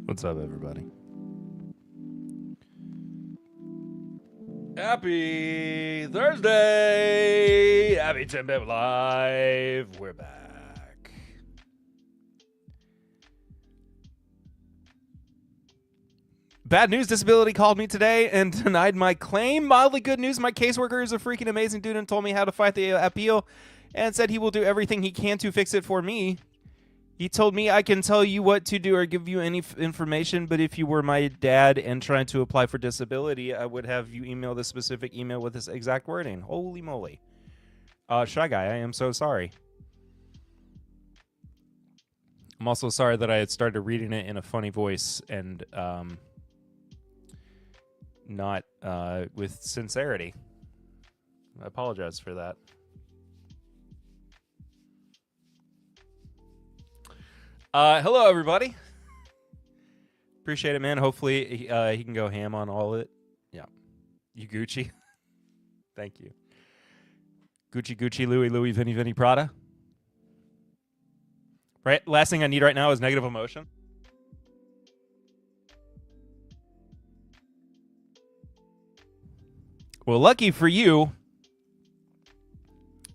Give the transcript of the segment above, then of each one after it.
What's up, everybody? Happy Thursday! Happy TIMBP Live! We're back. Bad news, disability called me today and denied my claim. Mildly good news, my caseworker is a freaking amazing dude and told me how to fight the appeal and said he will do everything he can to fix it for me. He told me I can tell you what to do or give you any information, but if you were my dad and trying to apply for disability, I would have you email this specific email with this exact wording. Holy moly. Shy Guy, I am so sorry. I'm also sorry that I had started reading it in a funny voice and not with sincerity. I apologize for that. Hello, everybody. Appreciate it, man. Hopefully, he can go ham on all of it. Yeah. You Gucci. Thank you. Gucci, Louis, Vinny, Prada. Right? Last thing I need right now is negative emotion. Well, lucky for you,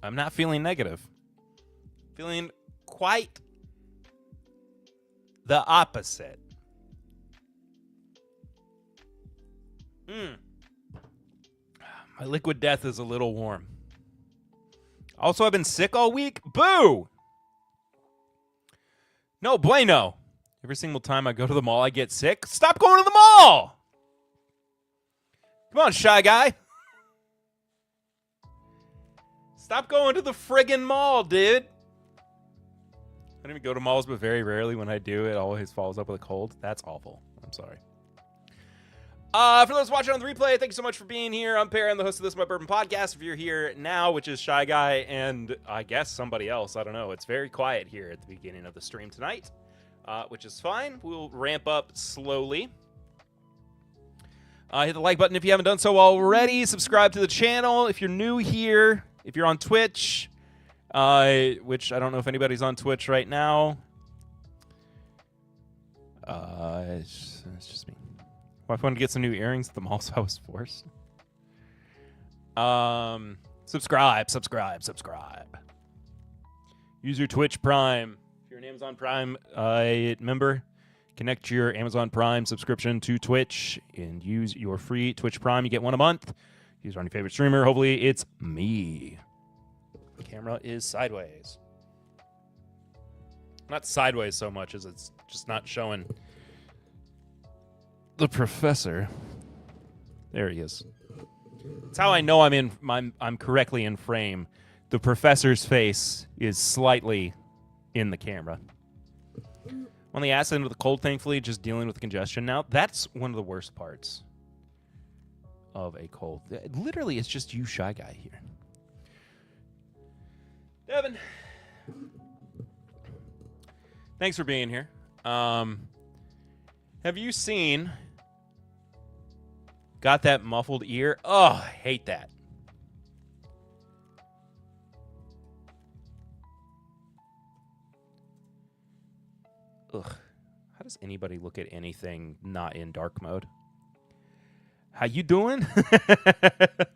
I'm not feeling negative. Feeling quite the opposite. My liquid death is a little warm. Also, I've been sick all week. Boo! No bueno. Every single time I go to the mall, I get sick. Stop going to the mall! Come on, Shy Guy. Stop going to the friggin' mall, dude. I don't even go to malls, but very rarely when I do, it always follows up with a cold. That's awful. I'm sorry. For those watching on the replay, thank you so much for being here. I'm Perry. I'm the host of this, my Bourbon Podcast. If you're here now, which is Shy Guy and I guess somebody else, I don't know. It's very quiet here at the beginning of the stream tonight, which is fine. We'll ramp up slowly. Hit the like button if you haven't done so already. Subscribe to the channel if you're new here. If you're on Twitch, which I don't know if anybody's on Twitch right now. It's just me. My phone to get some new earrings at the mall, so I was forced. Subscribe. Use your Twitch Prime. If you're an Amazon Prime member, connect your Amazon Prime subscription to Twitch and use your free Twitch Prime. You get one a month. Use on your favorite streamer. Hopefully, it's me. The camera is sideways. Not sideways so much as it's just not showing the professor. There he is. That's how I know I'm correctly in frame. The professor's face is slightly in the camera. On the acid with the cold, thankfully, just dealing with the congestion now. That's one of the worst parts of a cold. Literally, it's just you, Shy Guy, here. Devin, thanks for being here. Have you seen Got That Muffled Ear? Oh, I hate that. Ugh. How does anybody look at anything not in dark mode? How you doing?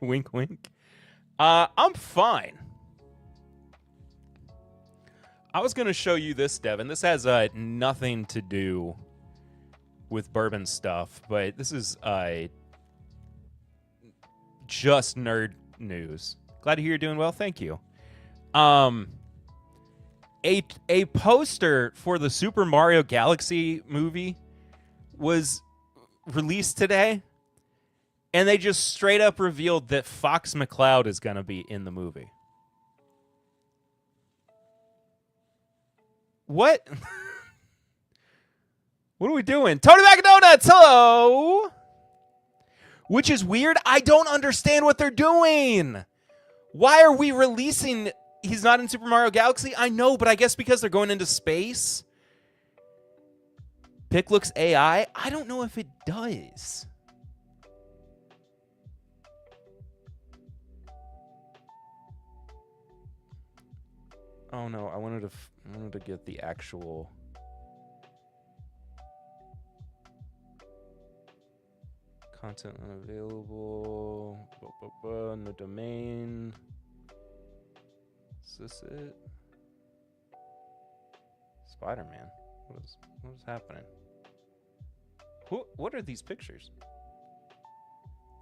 Wink, wink. I'm fine. I was going to show you this, Devin. This has nothing to do with bourbon stuff, but this is just nerd news. Glad to hear you're doing well. Thank you. A poster for the Super Mario Galaxy movie was released today, and they just straight up revealed that Fox McCloud is going to be in the movie. What? What are we doing? Tony Mac Donuts, hello! Which is weird. I don't understand what they're doing. Why are we releasing... He's not in Super Mario Galaxy? I know, but I guess because they're going into space. Pick looks AI? I don't know if it does. Oh no, I wanted to get the actual Content unavailable. No domain. Is this it? Spider-Man. What is happening? What are these pictures?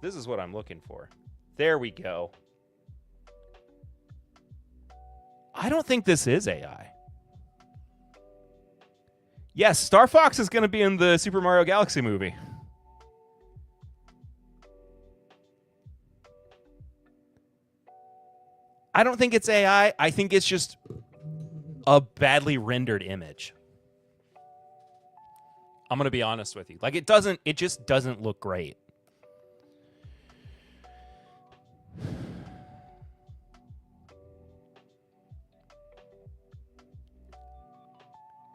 This is what I'm looking for. There we go. I don't think this is AI. Yes, Star Fox is going to be in the Super Mario Galaxy movie. I don't think it's AI. I think it's just a badly rendered image. I'm going to be honest with you. Like, it just doesn't look great.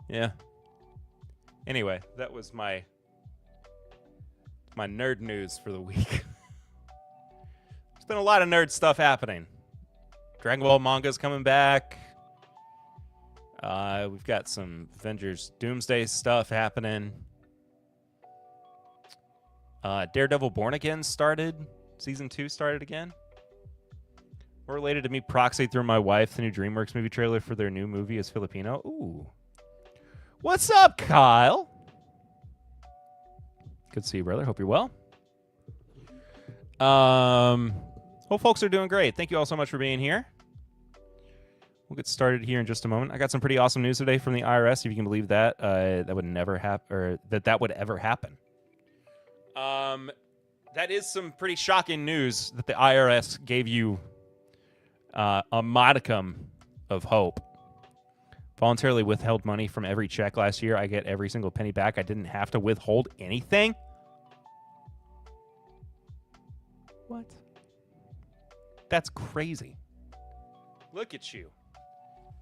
Yeah. Anyway, that was my nerd news for the week. There's been a lot of nerd stuff happening. Dragon Ball manga's coming back. We've got some Avengers Doomsday stuff happening. Daredevil Born Again started. Season 2 started again. More related to me proxied through my wife the new DreamWorks movie trailer for their new movie is Filipino. Ooh. What's up, Kyle? Good to see you, brother. Hope you're well. Hope folks are doing great. Thank you all so much for being here. We'll get started here in just a moment. I got some pretty awesome news today from the IRS. If you can believe that, that would never happen, or that would ever happen. That is some pretty shocking news that the IRS gave you a modicum of hope. Voluntarily withheld money from every check last year. I get every single penny back. I didn't have to withhold anything. What? That's crazy. Look at you.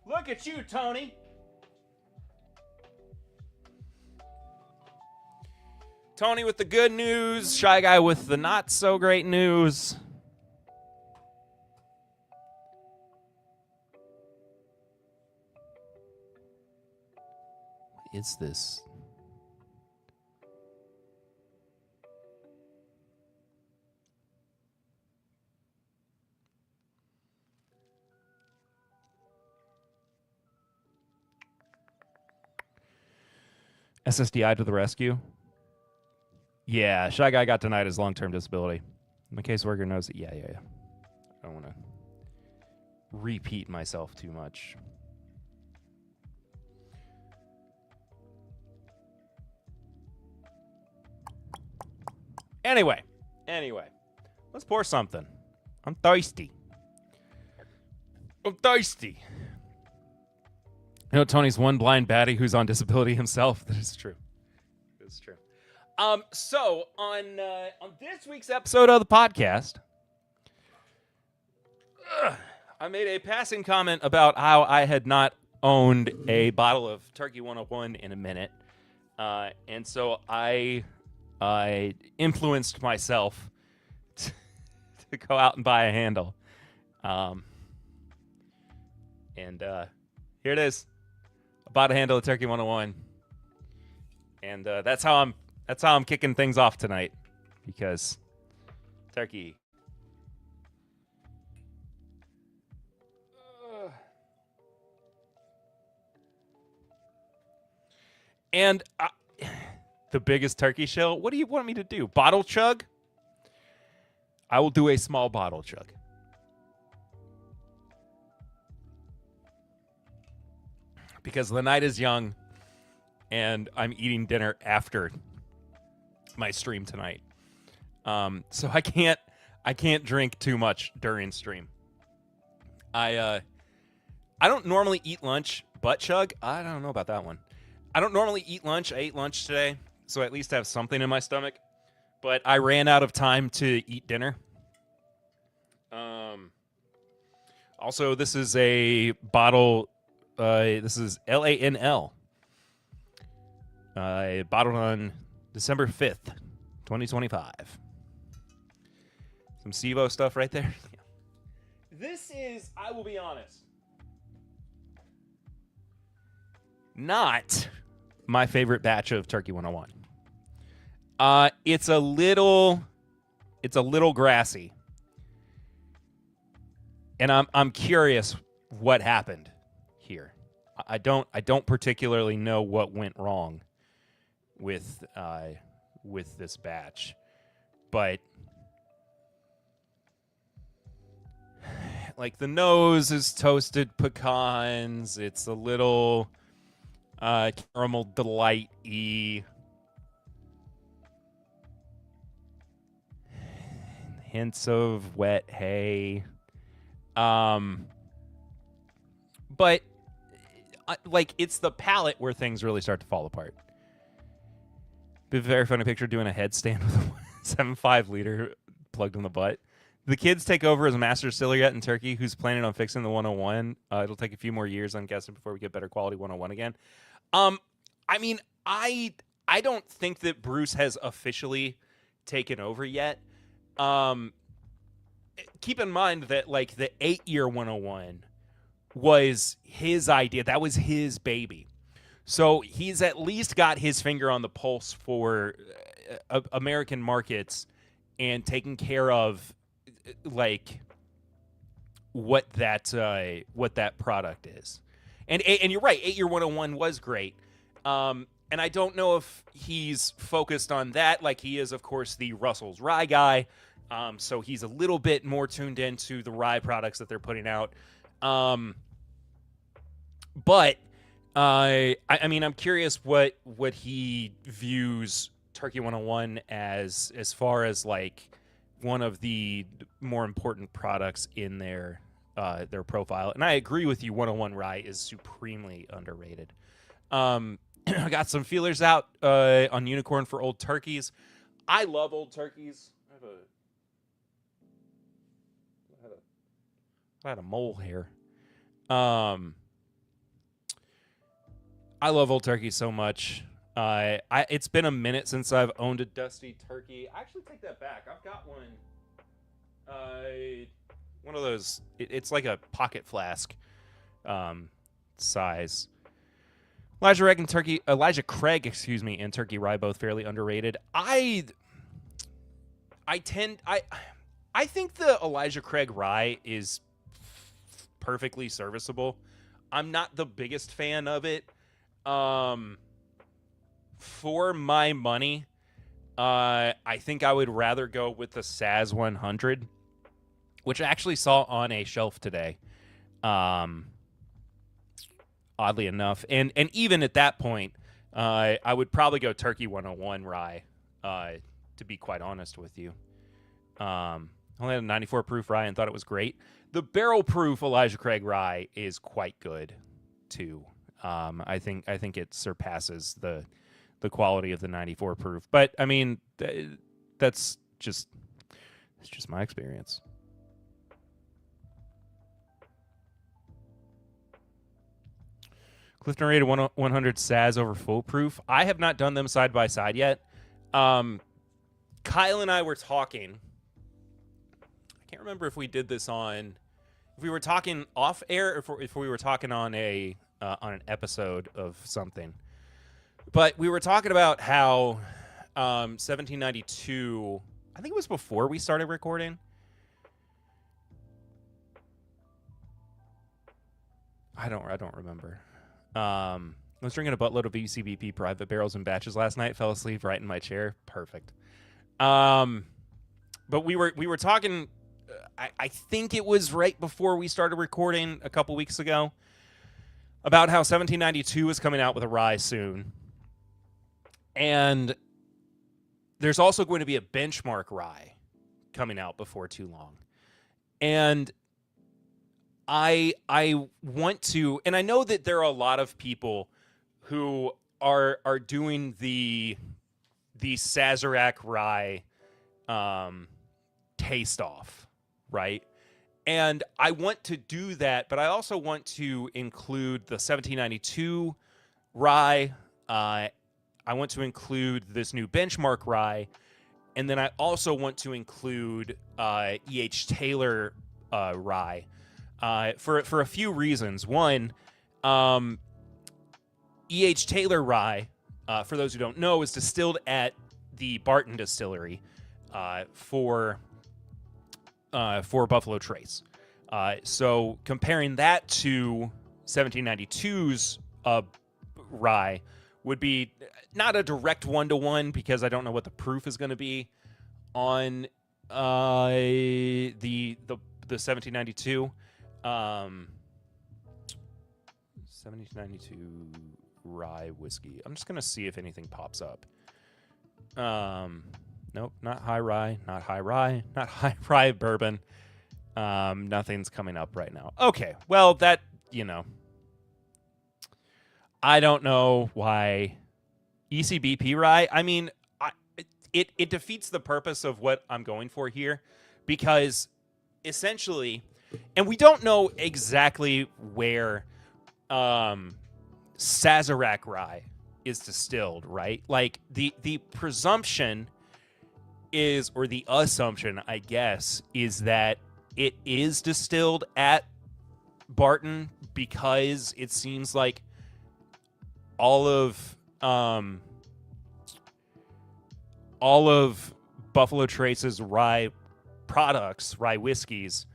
Look at you, Tony. Tony with the good news. Shy Guy with the not so great news. What is this? SSDI to the rescue. Yeah, Shy Guy got denied his long-term disability. My caseworker knows it. Yeah. I don't want to repeat myself too much. Anyway, let's pour something. I'm thirsty. You know, Tony's one blind baddie who's on disability himself. That is true. It's true. So on this week's episode of the podcast, I made a passing comment about how I had not owned a bottle of Turkey 101 in a minute, and so I influenced myself to go out and buy a handle, and here it is. I bought a handle of Turkey 101, and that's how I'm kicking things off tonight, because Turkey. And the biggest turkey shell. What do you want me to do? Bottle chug? I will do a small bottle chug. Because the night is young, and I'm eating dinner after my stream tonight. So I can't drink too much during stream. I don't normally eat lunch, but chug. I don't know about that one. I don't normally eat lunch. I ate lunch today, so I at least have something in my stomach. But I ran out of time to eat dinner. Also, this is a bottle. This is LANL. Bottled on December 5th, 2025. Some SIVO stuff right there. This is, I will be honest, not my favorite batch of Turkey 101. It's a little It's a little grassy. And I'm curious what happened here. I don't particularly know what went wrong with this batch, but like the nose is toasted pecans. It's a little caramel delight-y. Hints of wet hay. But like it's the palate where things really start to fall apart. Be a very funny picture doing a headstand with a 7.5 liter plugged in the butt. The kids take over as master distiller yet in Turkey, who's planning on fixing the 101. It'll take a few more years, I'm guessing, before we get better quality 101 again. I mean, I don't think that Bruce has officially taken over yet. Keep in mind that like the 8-year 101 was his idea. That was his baby. So he's at least got his finger on the pulse for American markets and taking care of like what that product is. And you're right, 8-year 101 was great. And I don't know if he's focused on that like he is, of course, the Russell's Rye guy. So he's a little bit more tuned into the rye products that they're putting out. But I mean, I'm curious what he views Turkey 101 as far as like one of the more important products in their profile. And I agree with you, 101 Rye is supremely underrated. I got some feelers out on Unicorn for Old Turkeys. I love Old Turkeys. I had a mole here. I love Old Turkey so much. It's been a minute since I've owned a Dusty Turkey. I actually take that back. I've got one. One of those. It's like a pocket flask size. Elijah Craig, excuse me, and Turkey Rye both fairly underrated. I think the Elijah Craig Rye is perfectly serviceable. I'm not the biggest fan of it. For my money, I think I would rather go with the Saz 100, which I actually saw on a shelf today. Oddly enough, and even at that point, I would probably go Turkey 101 Rye. To be quite honest with you, only had a 94 proof rye and thought it was great. The barrel proof Elijah Craig Rye is quite good too. I think it surpasses the quality of the 94 proof. But I mean, it's just my experience. Clifton rated 100 Saz over full proof. I have not done them side by side yet. Kyle and I were talking. I can't remember if we did this if we were talking off air, or if we were talking on an episode of something. But we were talking about how 1792. I think it was before we started recording. I don't remember. I was drinking a buttload of VCBP private barrels and batches last night. Fell asleep right in my chair. Perfect. But we were talking. I think it was right before we started recording a couple weeks ago about how 1792 is coming out with a rye soon, and there's also going to be a benchmark rye coming out before too long, and I want to, and I know that there are a lot of people who are doing the Sazerac rye taste off, right? And I want to do that, but I also want to include the 1792 rye. I want to include this new benchmark rye, and then I also want to include E.H. Taylor rye. For a few reasons. One, E.H. Taylor rye, for those who don't know, is distilled at the Barton Distillery. for Buffalo Trace. So comparing that to 1792's rye would be not a direct 1-to-1 because I don't know what the proof is going to be on the 1792. 1792 rye whiskey. I'm just going to see if anything pops up. Nope, not high rye, not high rye, not high rye bourbon. Nothing's coming up right now. Okay, well, that, I don't know why ECBP rye. I mean, it defeats the purpose of what I'm going for here because essentially, and we don't know exactly where Sazerac rye is distilled, right? Like the presumption is, or the assumption, I guess, is that it is distilled at Barton because it seems like all of Buffalo Trace's rye products, rye whiskeys,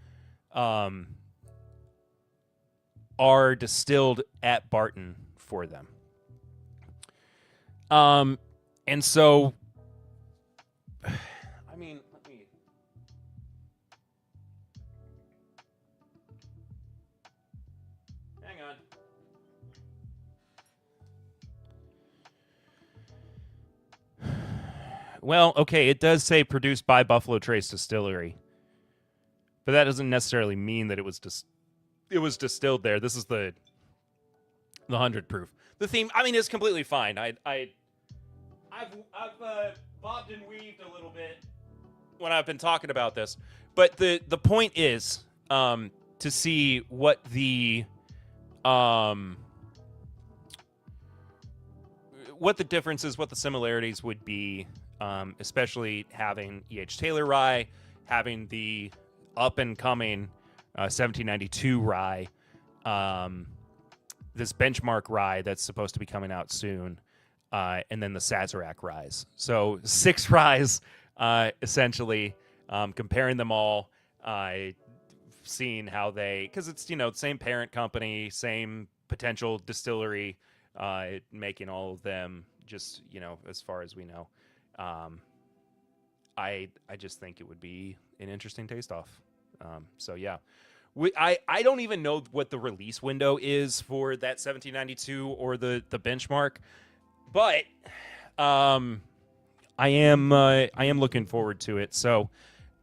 are distilled at Barton for them. And so, I mean, let me. Hang on. Well, okay, it does say produced by Buffalo Trace Distillery, but that doesn't necessarily mean that it was distilled there. This is the 100 proof. The theme, I mean, is completely fine. I've bobbed and weaved a little bit when I've been talking about this, but the point is to see what the differences, what the similarities would be, especially having E.H. Taylor rye, having the up and coming 1792 rye, this benchmark rye that's supposed to be coming out soon, and then the Sazerac ryes. So 6 ryes, essentially, comparing them all, seeing how they, because it's, the same parent company, same potential distillery, making all of them, just, as far as we know. I just think it would be an interesting taste-off. So, yeah. I don't even know what the release window is for that 1792 or the benchmark, but I am looking forward to it. So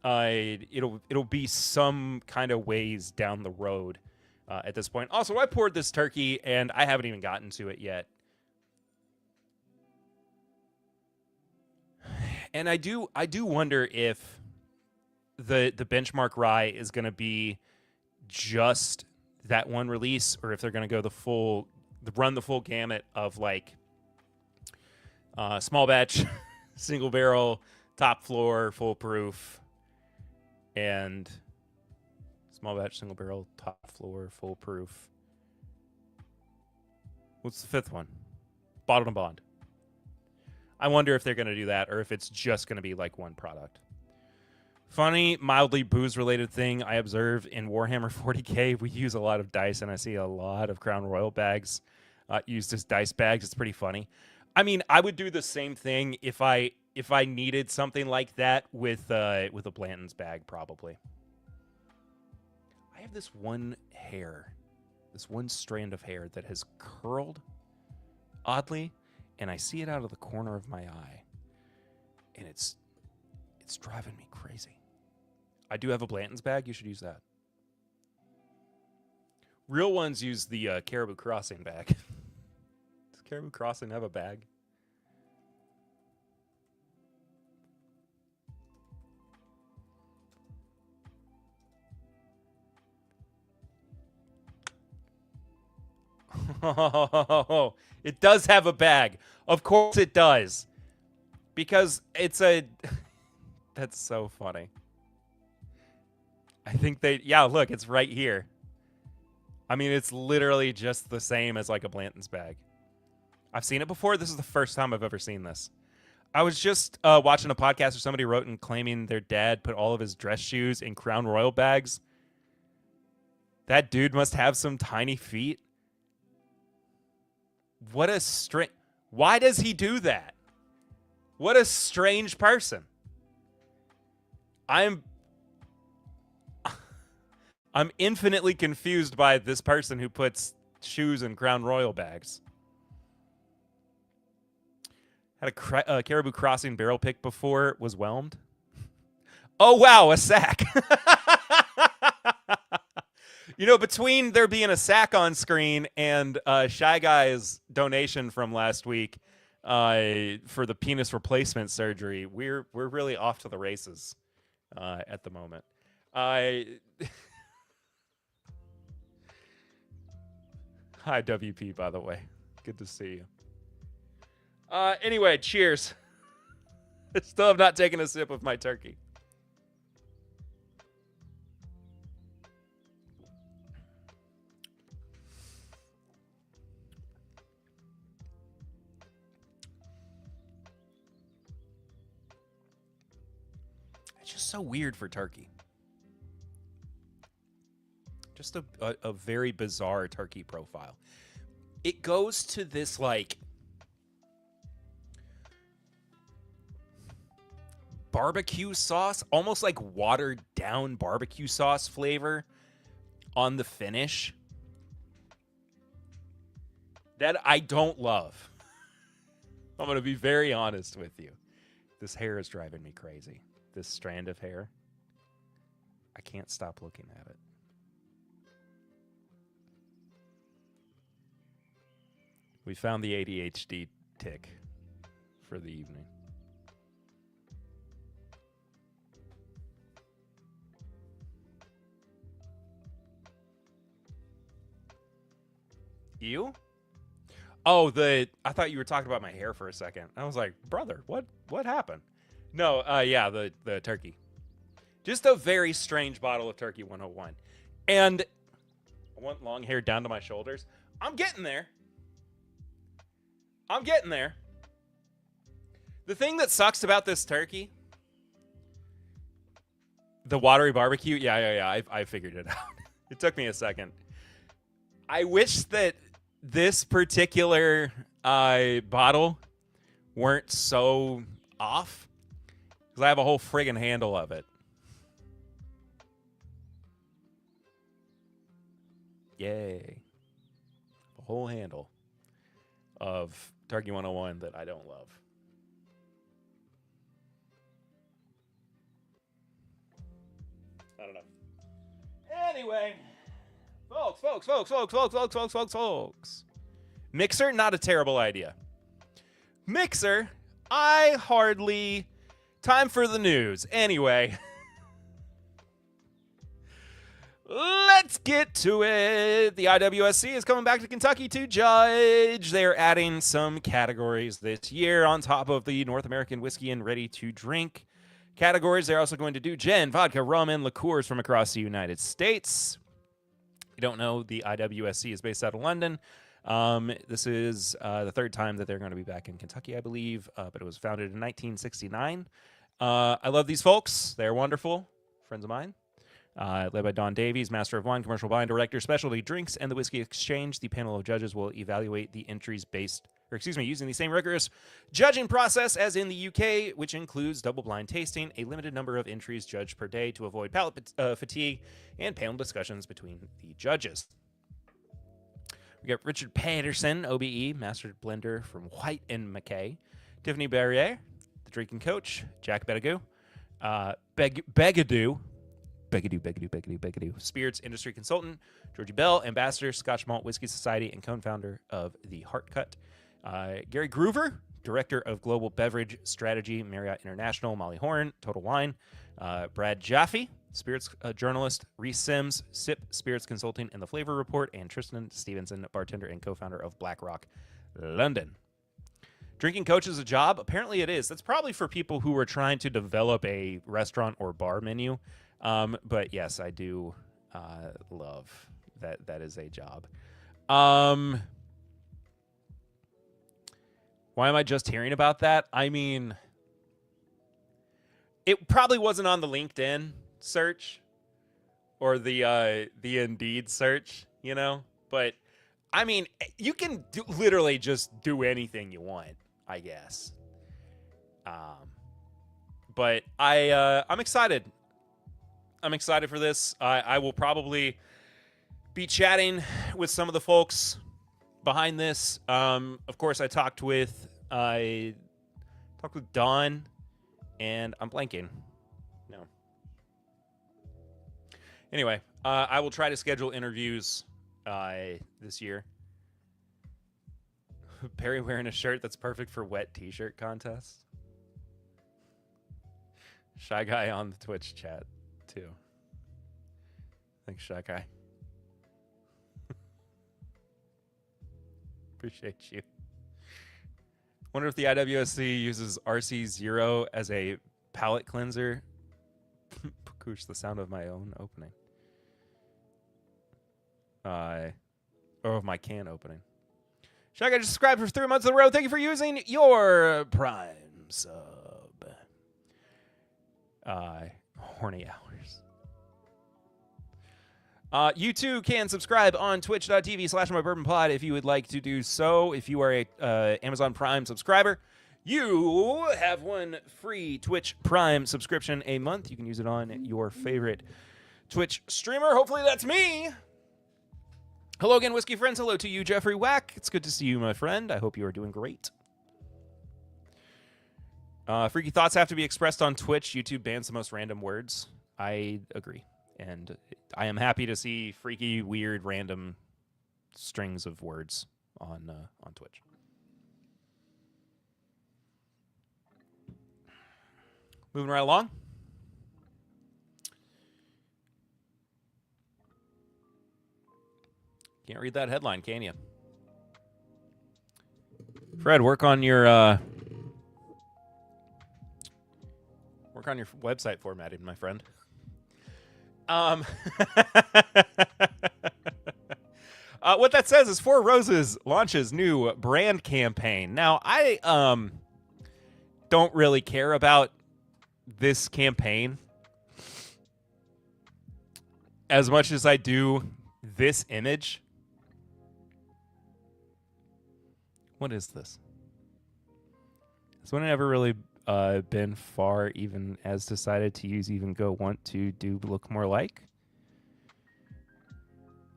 it'll be some kind of ways down the road at this point. Also, I poured this turkey and I haven't even gotten to it yet. And I do wonder if the benchmark rye is going to be just that one release, or if they're going to go run the full gamut of like small batch, single barrel, top floor, full proof, and small batch, single barrel, top floor, full proof. What's the 5th one? Bottled and bond. I wonder if they're going to do that, or if it's just going to be like one product. Funny, mildly booze-related thing I observe in Warhammer 40K, we use a lot of dice, and I see a lot of Crown Royal bags used as dice bags. It's pretty funny. I mean, I would do the same thing if I needed something like that with a Blanton's bag, probably. I have this one strand of hair that has curled oddly, and I see it out of the corner of my eye, and it's driving me crazy. I do have a Blanton's bag. You should use that. Real ones use the Caribou Crossing bag. Does Caribou Crossing have a bag? Oh, it does have a bag. Of course it does. Because it's a... That's so funny. I think look, it's right here. I mean, it's literally just the same as like a Blanton's bag. I've seen it before. This is the first time I've ever seen this. I was just watching a podcast where somebody wrote and claiming their dad put all of his dress shoes in Crown Royal bags. That dude must have some tiny feet. What a strange... Why does he do that? What a strange person. I'm infinitely confused by this person who puts shoes in Crown Royal bags. Had a Caribou Crossing barrel pick before, was whelmed. Oh, wow, a sack. You know, between there being a sack on screen and Shy Guy's donation from last week for the penis replacement surgery, we're really off to the races at the moment. Hi, WP, by the way. Good to see you. Anyway, cheers. Still have not taken a sip of my turkey. It's just so weird for turkey. Just a very bizarre turkey profile. It goes to this, like, barbecue sauce, almost like watered down barbecue sauce flavor on the finish that I don't love. I'm going to be very honest with you. This hair is driving me crazy. This strand of hair. I can't stop looking at it. We found the ADHD tick for the evening. You? Oh, I thought you were talking about my hair for a second. I was like, brother, what happened? No, yeah, the turkey. Just a very strange bottle of Turkey 101. And I want long hair down to my shoulders. I'm getting there. The thing that sucks about this turkey, the watery barbecue, yeah, I figured it out. It took me a second. I wish that this particular bottle weren't so off, because I have a whole friggin' handle of it. Yay. A whole handle of Turkey 101 that I don't love. I don't know. Anyway, folks. Mixer, not a terrible idea. Mixer, time for the news. Anyway, let's get to it. The IWSC is coming back to Kentucky to judge. They're adding some categories this year on top of the North American whiskey and ready-to-drink categories. They're also going to do gin, vodka, rum, and liqueurs from across the United States. You don't know, the IWSC is based out of London. This is the third time that they're going to be back in Kentucky, I believe, but it was founded in 1969. I love these folks. They're wonderful. Friends of mine. Led by Don Davies, Master of Wine, Commercial Wine Director, Specialty Drinks, and the Whiskey Exchange. The panel of judges will evaluate the entries using the same rigorous judging process as in the UK, which includes double-blind tasting, a limited number of entries judged per day to avoid palate fatigue, and panel discussions between the judges. We got Richard Patterson, OBE, Master Blender from White and McKay. Tiffany Barriere, the drinking coach. Jack Begadou. Begadou. Spirits industry consultant. Georgie Bell, ambassador, Scotch Malt Whiskey Society, and co-founder of the Heartcut. Gary Groover, director of global beverage strategy, Marriott International. Molly Horn, Total Wine. Brad Jaffe, spirits journalist. Reese Sims, Sip Spirits Consulting and the Flavor Report. And Tristan Stevenson, bartender and co-founder of Black Rock, London. Drinking coach is a job? Apparently it is. That's probably for people who are trying to develop a restaurant or bar menu. But yes, I do love that is a job. Why am I just hearing about that? I mean, it probably wasn't on the LinkedIn search or the Indeed search, you know? But, I mean, you can literally just do anything you want, I guess. But I'm excited. I'm excited for this. I will probably be chatting with some of the folks behind this. Of course, I talked with Don, and I'm blanking. No. Anyway, I will try to schedule interviews this year. Perry wearing a shirt that's perfect for wet t-shirt contests. Shy Guy on the Twitch chat, too. Thanks, Shy Guy. Appreciate you. Wonder if the IWSC uses RC0 as a palette cleanser. Pakoosh, the sound of my own opening. Or of my can opening. Shy Guy just subscribed for 3 months in a row. Thank you for using your Prime sub. Horny hours. You too can subscribe on twitch.tv/mybourbonpod if you would like to do so. If you are a Amazon Prime subscriber, you have one free Twitch Prime subscription a month. You can use it on your favorite Twitch streamer. Hopefully that's me. Hello again, Whiskey friends. Hello to you, Jeffrey Wack. It's good to see you, my friend. I hope you are doing great. Freaky thoughts have to be expressed on Twitch. YouTube bans the most random words. I agree. And I am happy to see freaky, weird, random strings of words on Twitch. Moving right along. Can't read that headline, can you? Fred, work on your website formatting, my friend. What that says is Four Roses launches new brand campaign. Now, I don't really care about this campaign as much as I do this image. What is this? Has one ever really been far even as decided to use even go want to do look more like?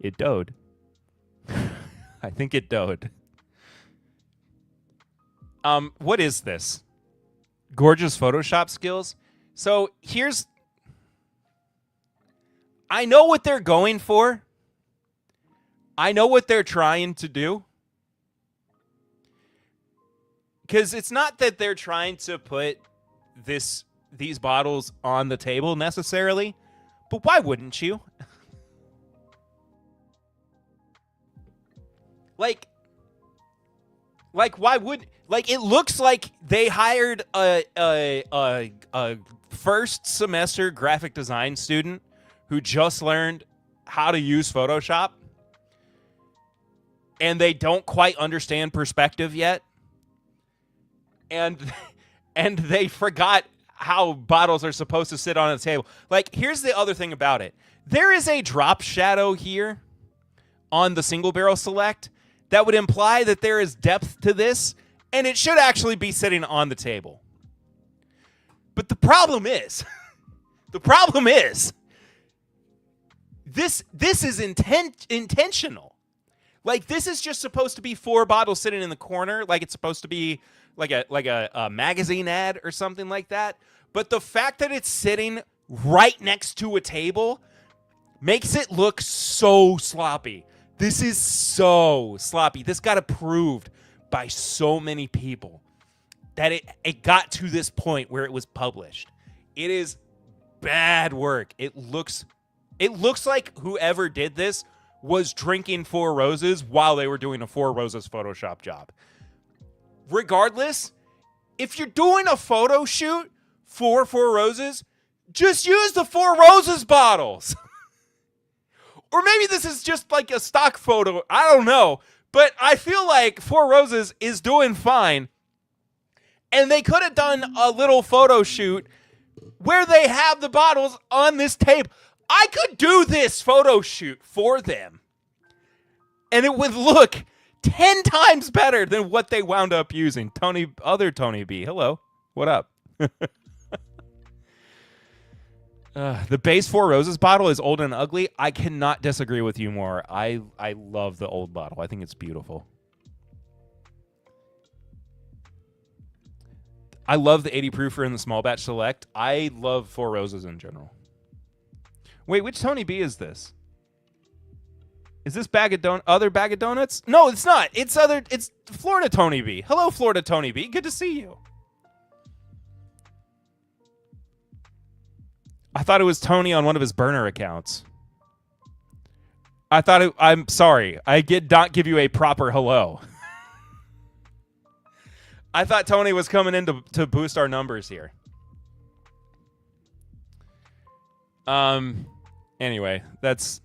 It doed. I think it doed. What is this? Gorgeous Photoshop skills? So here's... I know what they're going for. I know what they're trying to do. Because it's not that they're trying to put these bottles on the table necessarily, but why wouldn't you? like why would it looks like they hired a first semester graphic design student who just learned how to use Photoshop, and they don't quite understand perspective yet. And they forgot how bottles are supposed to sit on a table. Like, here's the other thing about it. There is a drop shadow here on the single barrel select that would imply that there is depth to this, and it should actually be sitting on the table. But the problem is, this is intentional. Like, this is just supposed to be 4 bottles sitting in the corner, like it's supposed to be like a magazine ad or something like that. But the fact that it's sitting right next to a table makes it look so sloppy. This is so sloppy. This got approved by so many people that it got to this point where it was published. It is bad work. It looks like whoever did this was drinking Four Roses while they were doing a Four Roses Photoshop job. Regardless, if you're doing a photo shoot for Four Roses, just use the Four Roses bottles. Or maybe this is just like a stock photo. I don't know. But I feel like Four Roses is doing fine And they could have done a little photo shoot where they have the bottles on this table. I could do this photo shoot for them, and it would look 10 times better than what they wound up using. Other Tony B. Hello. What up? The base Four Roses bottle is old and ugly. I cannot disagree with you more. I love the old bottle. I think it's beautiful. I love the 80 proofer and the small batch select. I love Four Roses in general. Wait, which Tony B is this? Is this other bag of donuts? No, it's not. It's Florida Tony B. Hello, Florida Tony B. Good to see you. I thought it was Tony on one of his burner accounts. I'm sorry. I did not give you a proper hello. I thought Tony was coming in to boost our numbers here. Anyway, that's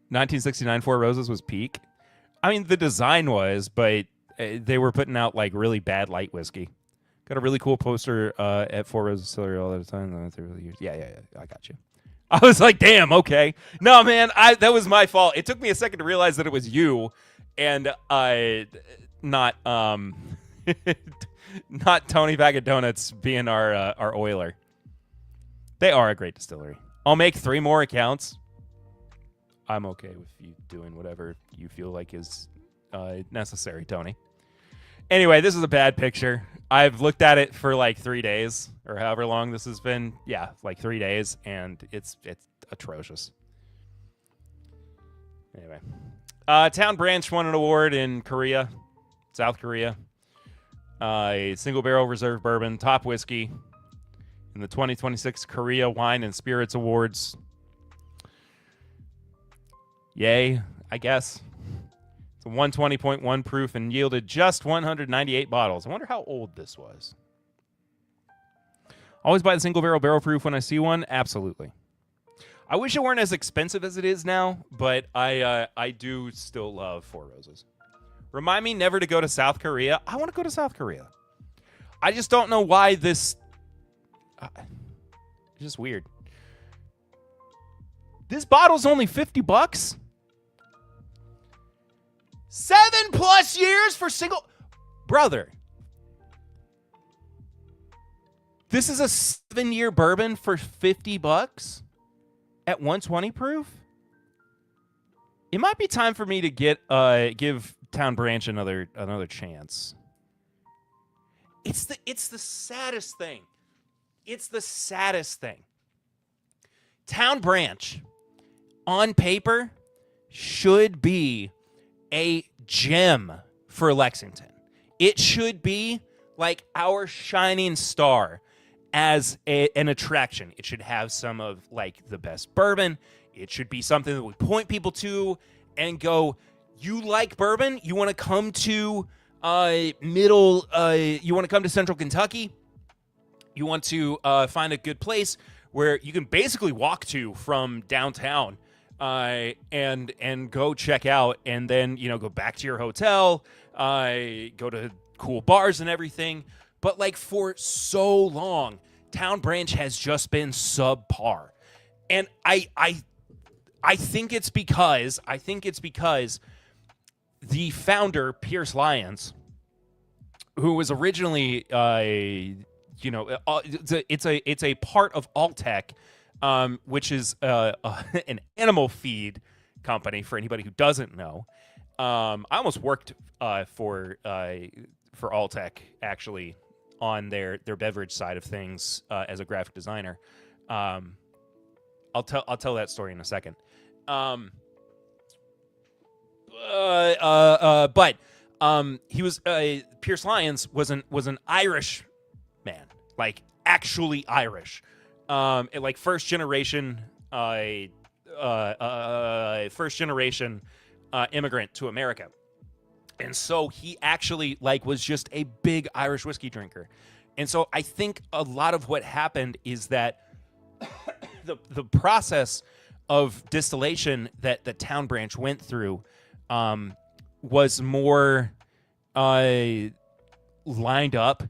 1969 Four Roses was peak. I mean, the design was, but they were putting out like really bad light whiskey. Got a really cool poster at Four Roses Distillery all the time. Yeah. I got you. I was like, damn, okay. No, man, that was my fault. It took me a second to realize that it was you, and not not Tony Bag of Donuts being our oiler. They are a great distillery. I'll make 3 more accounts. I'm okay with you doing whatever you feel like is necessary, Tony. Anyway, this is a bad picture. I've looked at it for like 3 days or however long this has been. Yeah, like 3 days, and it's atrocious. Anyway, Town Branch won an award in Korea, South Korea. A single barrel reserve bourbon, top whiskey in the 2026 Korea Wine and Spirits Awards. Yay, I guess. It's a 120.1 proof and yielded just 198 bottles. I wonder how old this was. Always buy the single barrel proof when I see one. Absolutely. I wish it weren't as expensive as it is now, but I do still love Four Roses. Remind me never to go to South Korea. I want to go to South Korea. I just don't know why this... it's just weird. This bottle's only $50? 7+ years for single... Brother. This is a 7-year bourbon for $50 at 120 proof? It might be time for me to give Town Branch another chance. It's the saddest thing. It's the saddest thing. Town Branch, on paper, should be a gem for Lexington. It should be like our shining star as an attraction. It should have some of like the best bourbon. It should be something that we point people to and go, you like bourbon? You want to come to you want to come to Central Kentucky? You want to find a good place where you can basically walk to from downtown and go check out, and then go back to your hotel, go to cool bars and everything. But like for so long, Town Branch has just been subpar, and I think it's because the founder, Pierce Lyons, who was originally it's a part of Alltech, which is an animal feed company for anybody who doesn't know. I almost worked for Alltech actually on their beverage side of things as a graphic designer. I'll tell that story in a second. But he was Pierce Lyons was an Irish man, like actually Irish, like first generation immigrant to America. And so he actually was just a big Irish whiskey drinker. And so I think a lot of what happened is that the process of distillation that the Town Branch went through was more lined up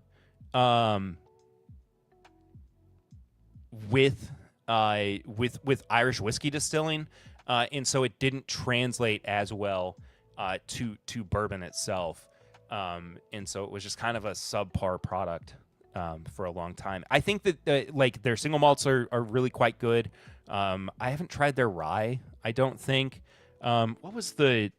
with Irish whiskey distilling, and so it didn't translate as well to bourbon itself, and so it was just kind of a subpar product for a long time. I think that like their single malts are really quite good. I haven't tried their rye. I don't think. What was the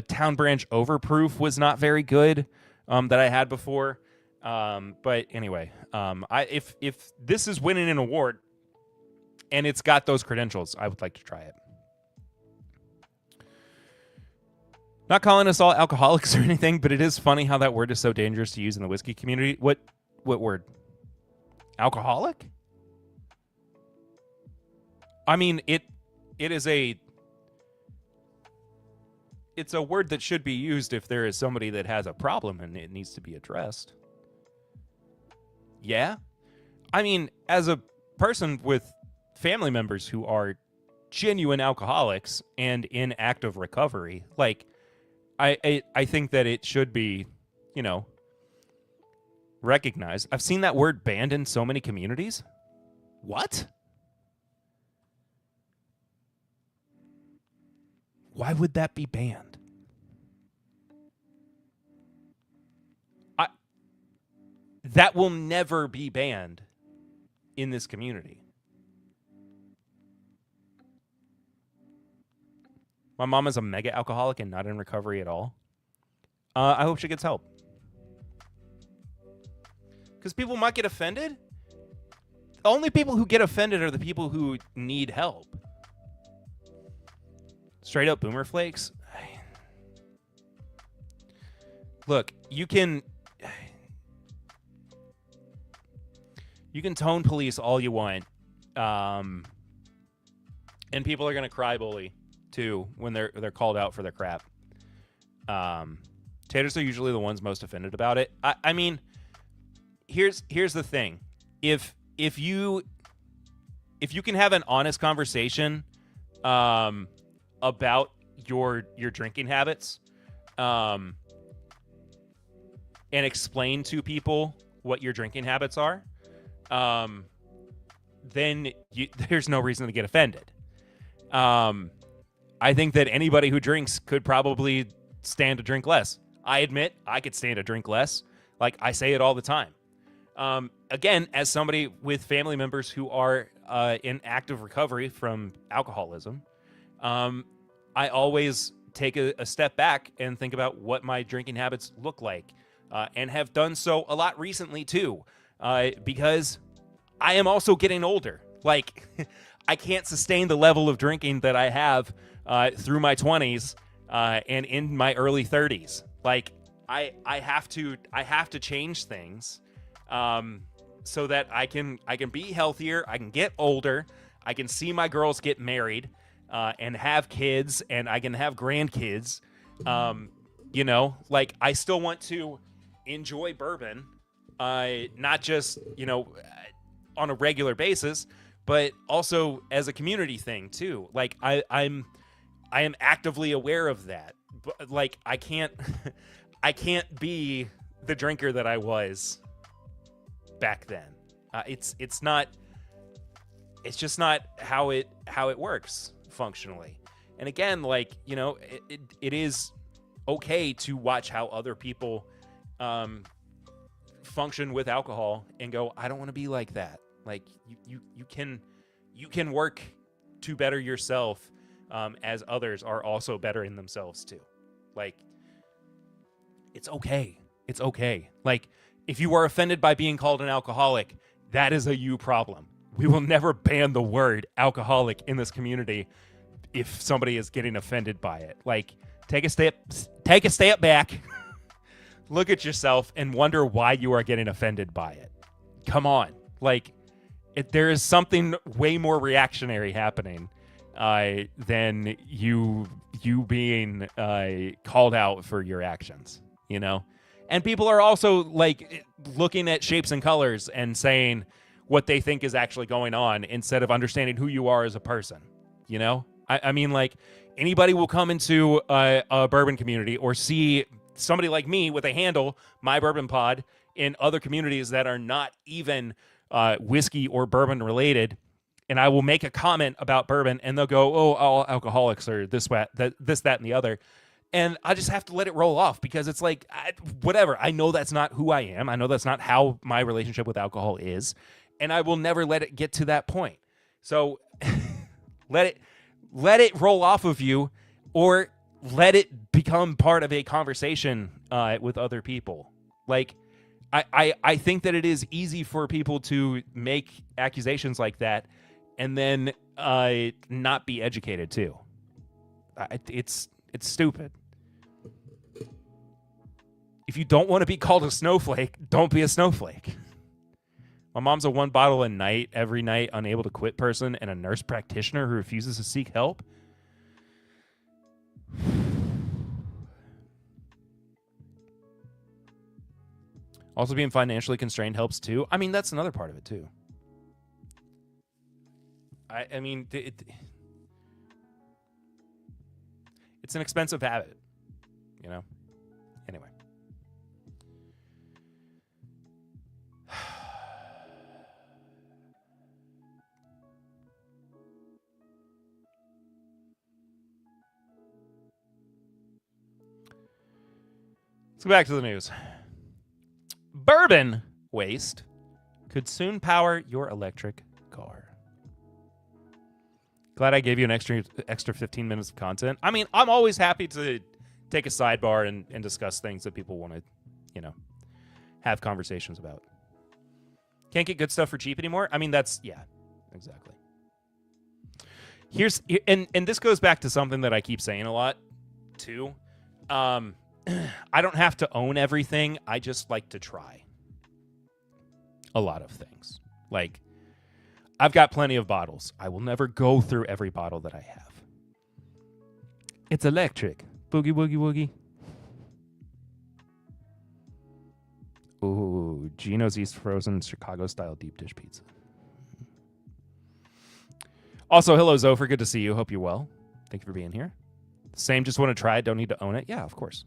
Town Branch Overproof was not very good that I had before. But anyway, if this is winning an award and it's got those credentials, I would like to try it. Not calling us all alcoholics or anything, but it is funny how that word is so dangerous to use in the whiskey community. What word? Alcoholic? I mean, it is it's a word that should be used if there is somebody that has a problem and it needs to be addressed. Yeah? I mean, as a person with family members who are genuine alcoholics and in active recovery, like, I think that it should be, recognized. I've seen that word banned in so many communities. What? Why would that be banned? That will never be banned in this community. My mom is a mega alcoholic and not in recovery at all. I hope she gets help. Because people might get offended. The only people who get offended are the people who need help. Straight up boomer flakes. Look, you can tone police all you want. And people are going to cry bully too when they're called out for their crap. Taters are usually the ones most offended about it. I mean, here's the thing. If you can have an honest conversation about your drinking habits and explain to people what your drinking habits are, then there's no reason to get offended. I think that anybody who drinks could probably stand to drink less. I admit I could stand to drink less. Like, I say it all the time. Again, as somebody with family members who are in active recovery from alcoholism, I always take a step back and think about what my drinking habits look like, and have done so a lot recently too, because I am also getting older. Like, I can't sustain the level of drinking that I have through my 20s and in my early 30s. Like, I have to change things so that I can be healthier. I can get older. I can see my girls get married and have kids, and I can have grandkids. Like, I still want to enjoy bourbon, not just on a regular basis, but also as a community thing too. Like, I am actively aware of that. But, like, I can't be the drinker that I was back then. It's just not how it works functionally. And again, like, it is okay to watch how other people function with alcohol and go, I don't want to be like that. Like, you can work to better yourself as others are also bettering themselves too. Like, it's okay. It's okay. Like, if you are offended by being called an alcoholic, that is a you problem. We will never ban the word alcoholic in this community if somebody is getting offended by it. Like, take a step back, look at yourself, and wonder why you are getting offended by it. Come on. Like, there is something way more reactionary happening than you being called out for your actions, And people are also, like, looking at shapes and colors and saying what they think is actually going on instead of understanding who you are as a person, I mean, like, anybody will come into a bourbon community or see somebody like me with a handle, My Bourbon Pod, in other communities that are not even whiskey or bourbon related, and I will make a comment about bourbon, and they'll go, "Oh, all alcoholics are this, that, and the other," and I just have to let it roll off because it's like, whatever. I know that's not who I am. I know that's not how my relationship with alcohol is, and I will never let it get to that point. So let it roll off of you, or let it become part of a conversation with other people. Like, I think that it is easy for people to make accusations like that and then not be educated too. It's stupid. If you don't want to be called a snowflake, don't be a snowflake. My mom's a one bottle a night, every night, unable to quit person, and a nurse practitioner who refuses to seek help. Also, being financially constrained helps too. I mean, that's another part of it too. I mean, it's an expensive habit, you know? Anyway. Let's go back to the news. Bourbon waste could soon power your electric car. Glad I gave you an extra 15 minutes of content. I mean, I'm always happy to take a sidebar and discuss things that people want to, have conversations about. Can't get good stuff for cheap anymore? I mean, yeah, exactly. And this goes back to something that I keep saying a lot, too. I don't have to own everything. I just like to try a lot of things. Like, I've got plenty of bottles. I will never go through every bottle that I have. It's electric. Boogie, woogie, woogie. Ooh, Gino's East Frozen Chicago-style deep dish pizza. Also, hello, Zopher. Good to see you. Hope you're well. Thank you for being here. Same, just want to try it. Don't need to own it. Yeah, of course.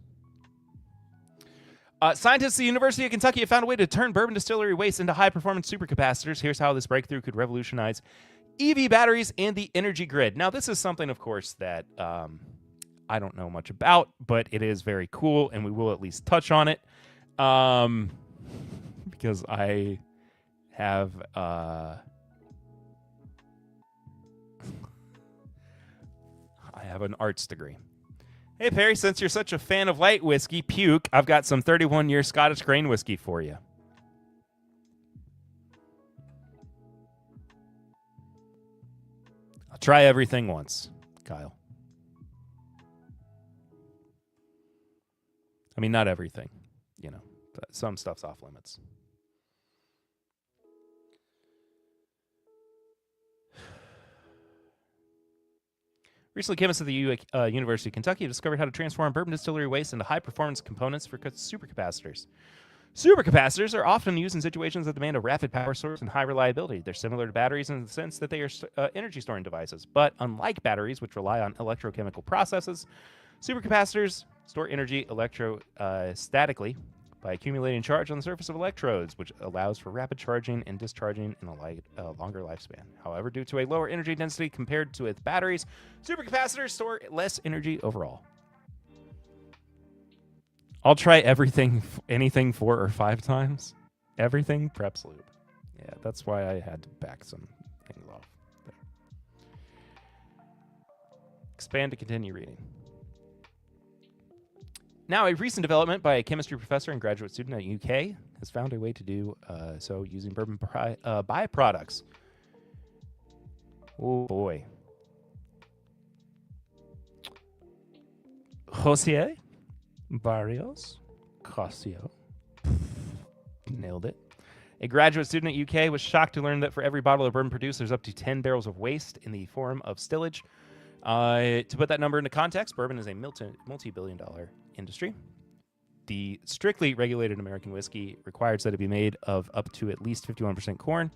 Scientists at the University of Kentucky have found a way to turn bourbon distillery waste into high-performance supercapacitors. Here's how this breakthrough could revolutionize EV batteries and the energy grid. Now, this is something, of course, that I don't know much about, but it is very cool, and we will at least touch on it because I have... I have an arts degree. Hey, Perry, since you're such a fan of light whiskey, puke, I've got some 31-year Scottish grain whiskey for you. I'll try everything once, Kyle. I mean, not everything, but some stuff's off limits. Recently, chemists at the University of Kentucky discovered how to transform bourbon distillery waste into high-performance components for supercapacitors. Supercapacitors are often used in situations that demand a rapid power source and high reliability. They're similar to batteries in the sense that they are energy storing devices. But unlike batteries, which rely on electrochemical processes, supercapacitors store energy electrostatically by accumulating charge on the surface of electrodes, which allows for rapid charging and discharging in a longer lifespan. However, due to a lower energy density compared to its batteries, supercapacitors store less energy overall. I'll try anything 4 or 5 times. Everything preps loop. Yeah, that's why I had to back some things off there. Expand to continue reading. Now, a recent development by a chemistry professor and graduate student at UK has found a way to do so using bourbon byproducts. Oh, boy. Jose Barrios Cosio. Nailed it. A graduate student at UK was shocked to learn that for every bottle of bourbon produced, there's up to 10 barrels of waste in the form of stillage. To put that number into context, bourbon is a multi-billion-dollar industry. The strictly regulated American whiskey requires that it be made of up to at least 51% corn.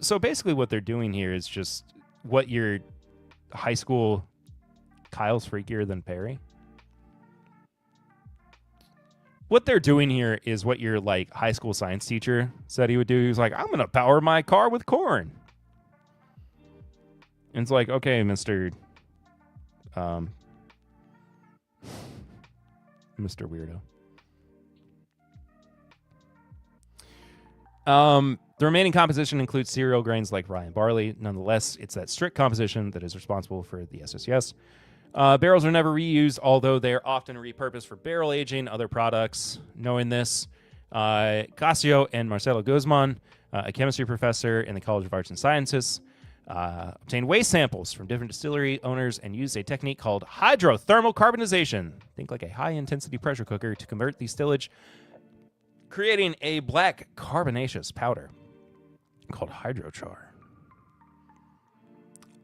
So basically what they're doing here is just what your high school Kyle's freakier than Perry. what they're doing here is what your like high school science teacher said he would do. He was like, I'm going to power my car with corn. And it's like, okay, Mr. Weirdo. The remaining composition includes cereal grains like rye and barley. Nonetheless, it's that strict composition that is responsible for the SSES. Barrels are never reused, although they are often repurposed for barrel aging, other products. Knowing this, Casio and Marcelo Guzman, a chemistry professor in the College of Arts and Sciences, obtained waste samples from different distillery owners and used a technique called hydrothermal carbonization. Think like a high-intensity pressure cooker to convert the stillage, creating a black carbonaceous powder called hydrochar.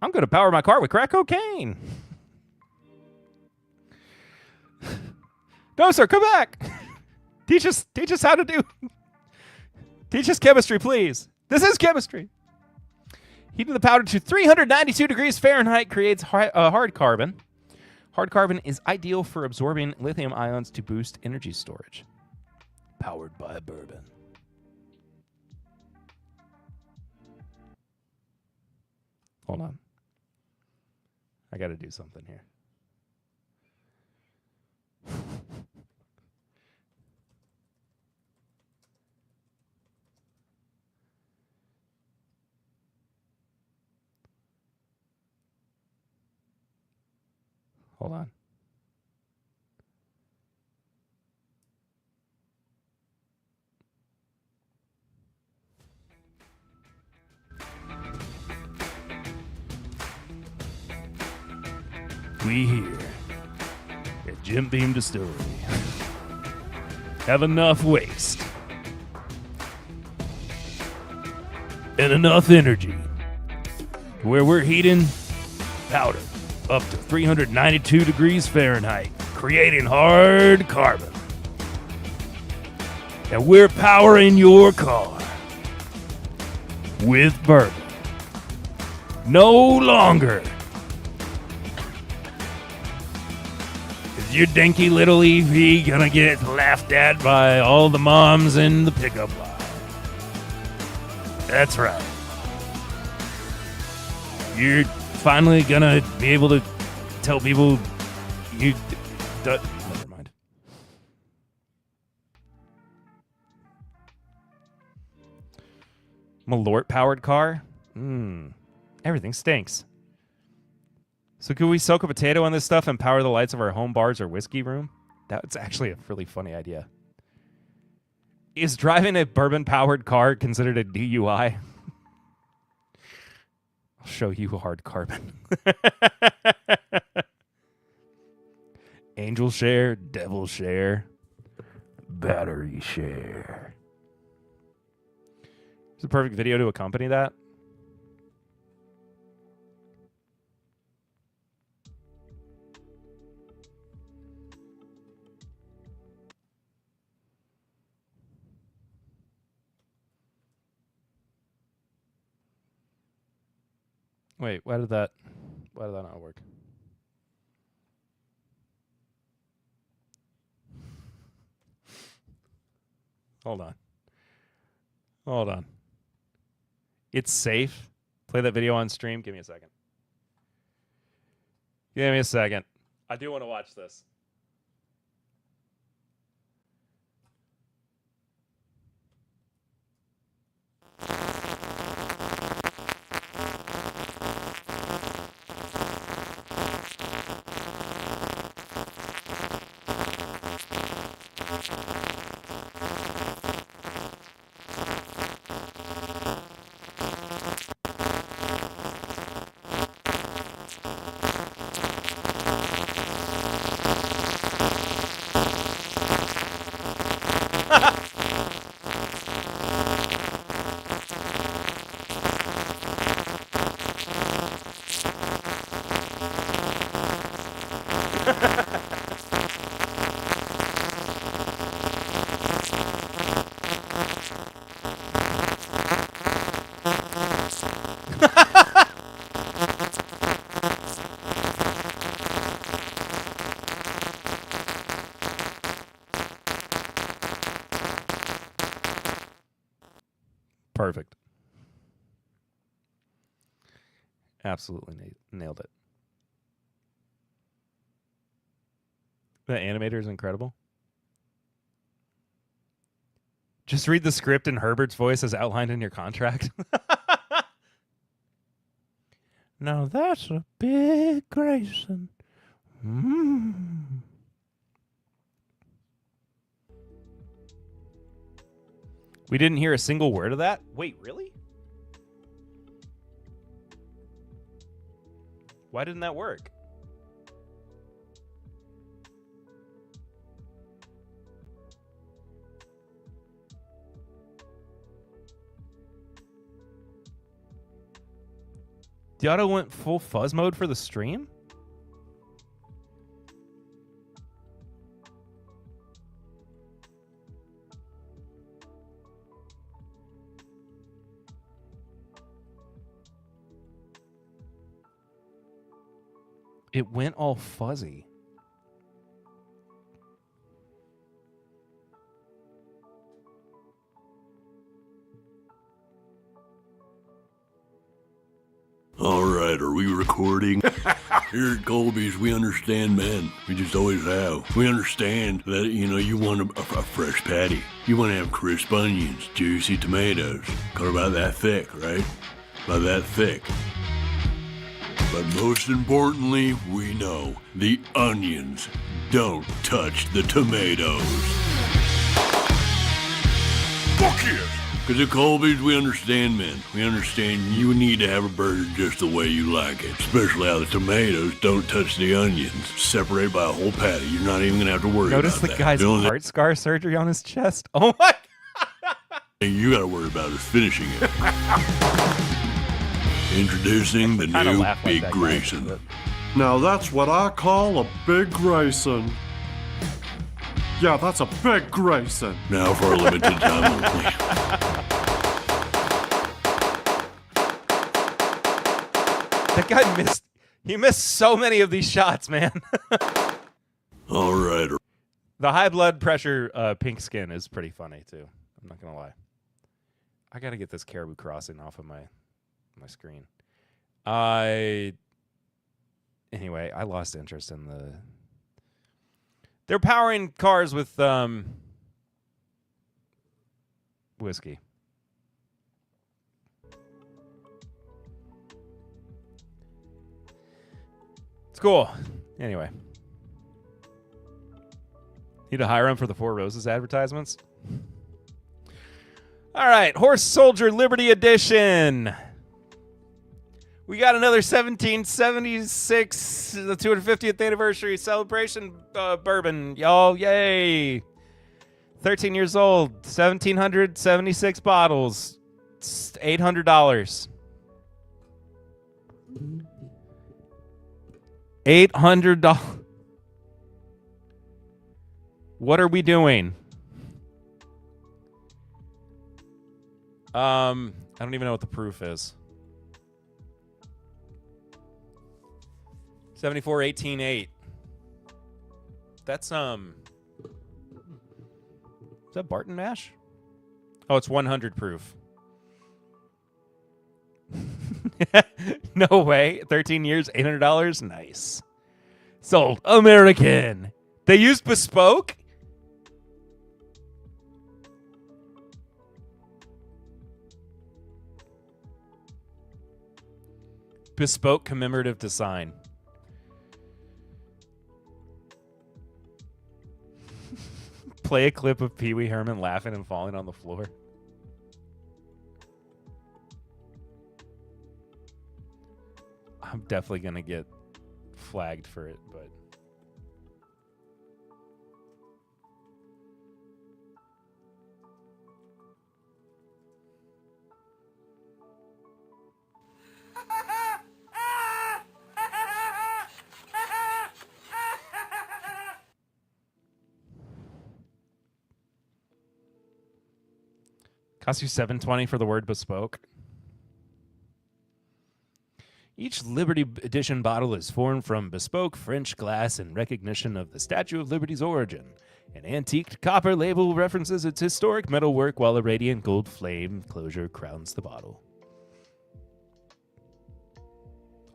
I'm going to power my car with crack cocaine. No, sir, come back. Teach us how to do. Teach us chemistry, please. This is chemistry. Heating the powder to 392 degrees Fahrenheit creates hard carbon. Hard carbon is ideal for absorbing lithium ions to boost energy storage. Powered by bourbon. Hold on. I got to do something here. Hold on. We here at Jim Beam Distillery have enough waste and enough energy where we're heating powder up to 392 degrees Fahrenheit, creating hard carbon. And we're powering your car with bourbon. No longer is your dinky little EV gonna get laughed at by all the moms in the pickup line. That's right. You're finally gonna be able to tell people you... never mind. Malort-powered car? Everything stinks. So could we soak a potato on this stuff and power the lights of our home bars or whiskey room? That's actually a really funny idea. Is driving a bourbon-powered car considered a DUI? I'll show you hard carbon. Angel share, devil share, battery share. It's a perfect video to accompany that. Wait, why did that not work? Hold on. It's safe. Play that video on stream. Give me a second. I do want to watch this. Absolutely nailed it. The animator is incredible. Just read the script in Herbert's voice as outlined in your contract. Now that's a big Grayson. We didn't hear a single word of that? Wait, really? Why didn't that work? The auto went full fuzz mode for the stream? It went all fuzzy. All right, are we recording? Here at Colby's, we understand men. We just always have. We understand that, you want a fresh patty. You want to have crisp onions, juicy tomatoes. Cut about that thick, right? About that thick. But most importantly, we know the onions don't touch the tomatoes. Fuck yes! Because at Colby's, we understand men. We understand you need to have a burger just the way you like it. Especially how the tomatoes don't touch the onions. Separated by a whole patty. You're not even going to have to worry about that. Notice the guy's heart scar surgery on his chest. Oh my God. Thing you got to worry about is finishing it. Introducing the new Big Grayson. Now that's what I call a Big Grayson. Yeah, that's a Big Grayson. Now for a limited time only. That guy missed. He missed so many of these shots, man. All right. The high blood pressure pink skin is pretty funny, too. I'm not going to lie. I got to get this Caribou Crossing off of my screen. Anyway, I lost interest in the... They're powering cars with whiskey. It's cool. Anyway. Need to hire him for the Four Roses advertisements? All right, Horse Soldier Liberty Edition. We got another 1776, the 250th anniversary celebration bourbon. Y'all, yay. 13 years old, 1,776 bottles, $800. $800. What are we doing? I don't even know what the proof is. 74-18-8. That's is that Barton mash? Oh, it's 100 proof. No way. 13 years, $800. Nice. Sold. American. They used bespoke? Bespoke commemorative design. Play a clip of Pee Wee Herman laughing and falling on the floor. I'm definitely going to get flagged for it, but... Cost you $7.20 for the word bespoke. Each Liberty Edition bottle is formed from bespoke French glass in recognition of the Statue of Liberty's origin. An antiqued copper label references its historic metalwork, while a radiant gold flame closure crowns the bottle.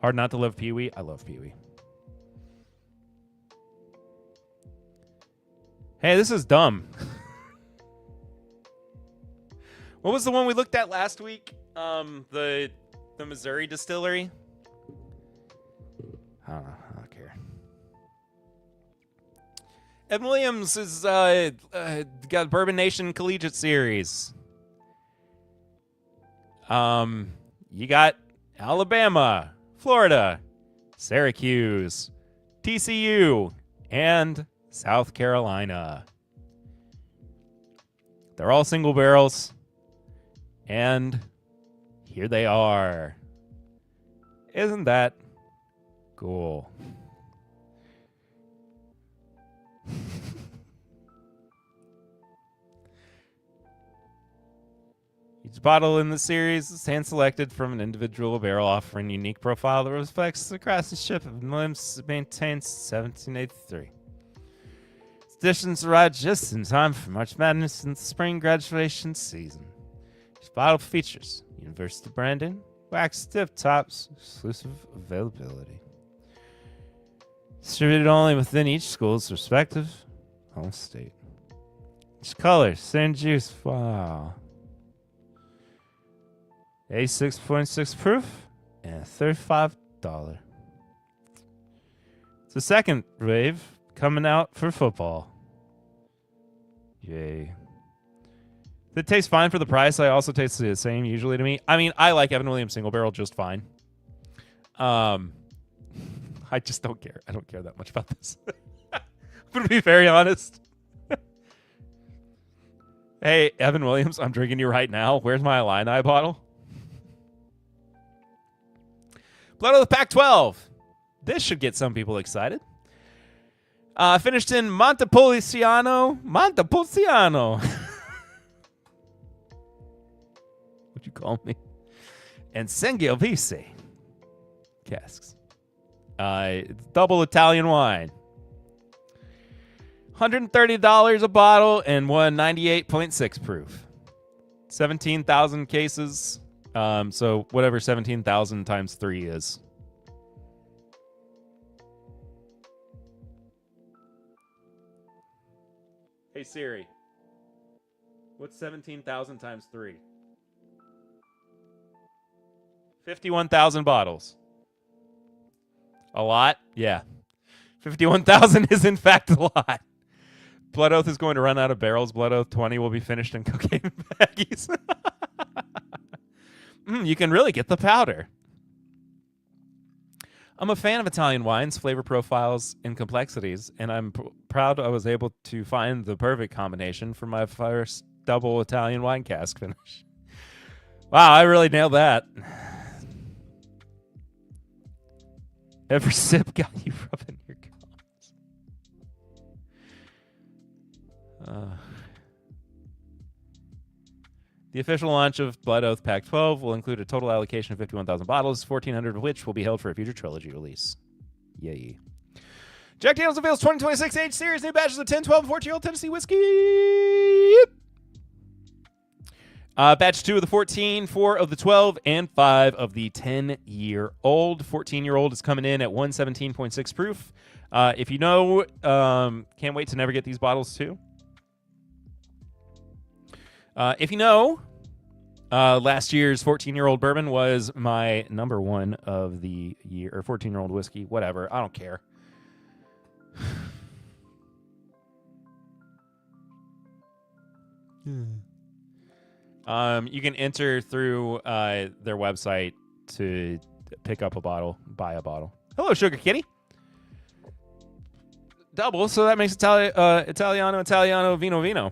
Hard not to love Pee-wee. I love Pee-wee. Hey, this is dumb. What was the one we looked at last week? The Missouri distillery. I don't care. Evan Williams is got Bourbon Nation Collegiate Series. You got Alabama, Florida, Syracuse, TCU, and South Carolina. They're all single barrels. And here they are. Isn't that cool? Each bottle in the series is hand-selected from an individual barrel, offering a unique profile that reflects the craftsmanship of Williams maintained 1783. Editions arrived just in time for March Madness and the spring graduation season. Each bottle features university branding, wax tip tops, exclusive availability. Distributed only within each school's respective home state. Each color, same juice, wow. A 6.6 proof and $35. It's the second wave coming out for football. Yay. It tastes fine for the price. I also taste the same usually to me. I mean, I like Evan Williams single barrel just fine. I just don't care. I don't care that much about this. I'm going to be very honest. Hey, Evan Williams, I'm drinking you right now. Where's my Illini bottle? Blood of the Pac-12. This should get some people excited. Finished in Montepulciano. What'd you call me? And Sangiovese casks. Double Italian wine. $130 a bottle and 198.6 proof. 17,000 cases. So whatever 17,000 times 3 is. Hey Siri, what's 17,000 times 3? 51,000 bottles. A lot? Yeah. 51,000 is in fact a lot. Blood Oath is going to run out of barrels. Blood Oath 20 will be finished in cocaine baggies. You can really get the powder. I'm a fan of Italian wines, flavor profiles, and complexities, and I'm proud I was able to find the perfect combination for my first double Italian wine cask finish. Wow, I really nailed that. Every sip got you rubbing your gums. The official launch of Blood Oath Pac-12 will include a total allocation of 51,000 bottles, 1,400 of which will be held for a future trilogy release. Yay. Jack Daniel's unveils 2026 Age Series, new batches of 10, 12, and 14-year-old Tennessee whiskey. Batch 2 of the 14, 4 of the 12, and 5 of the 10-year-old. 14-year-old is coming in at 117.6 proof. If you know, can't wait to never get these bottles too. If you know, last year's 14-year-old bourbon was my number one of the year, or 14-year-old whiskey, whatever. I don't care. You can enter through their website to pick up a bottle, buy a bottle. Hello, Sugar Kitty. Double, so that makes Italiano, Vino.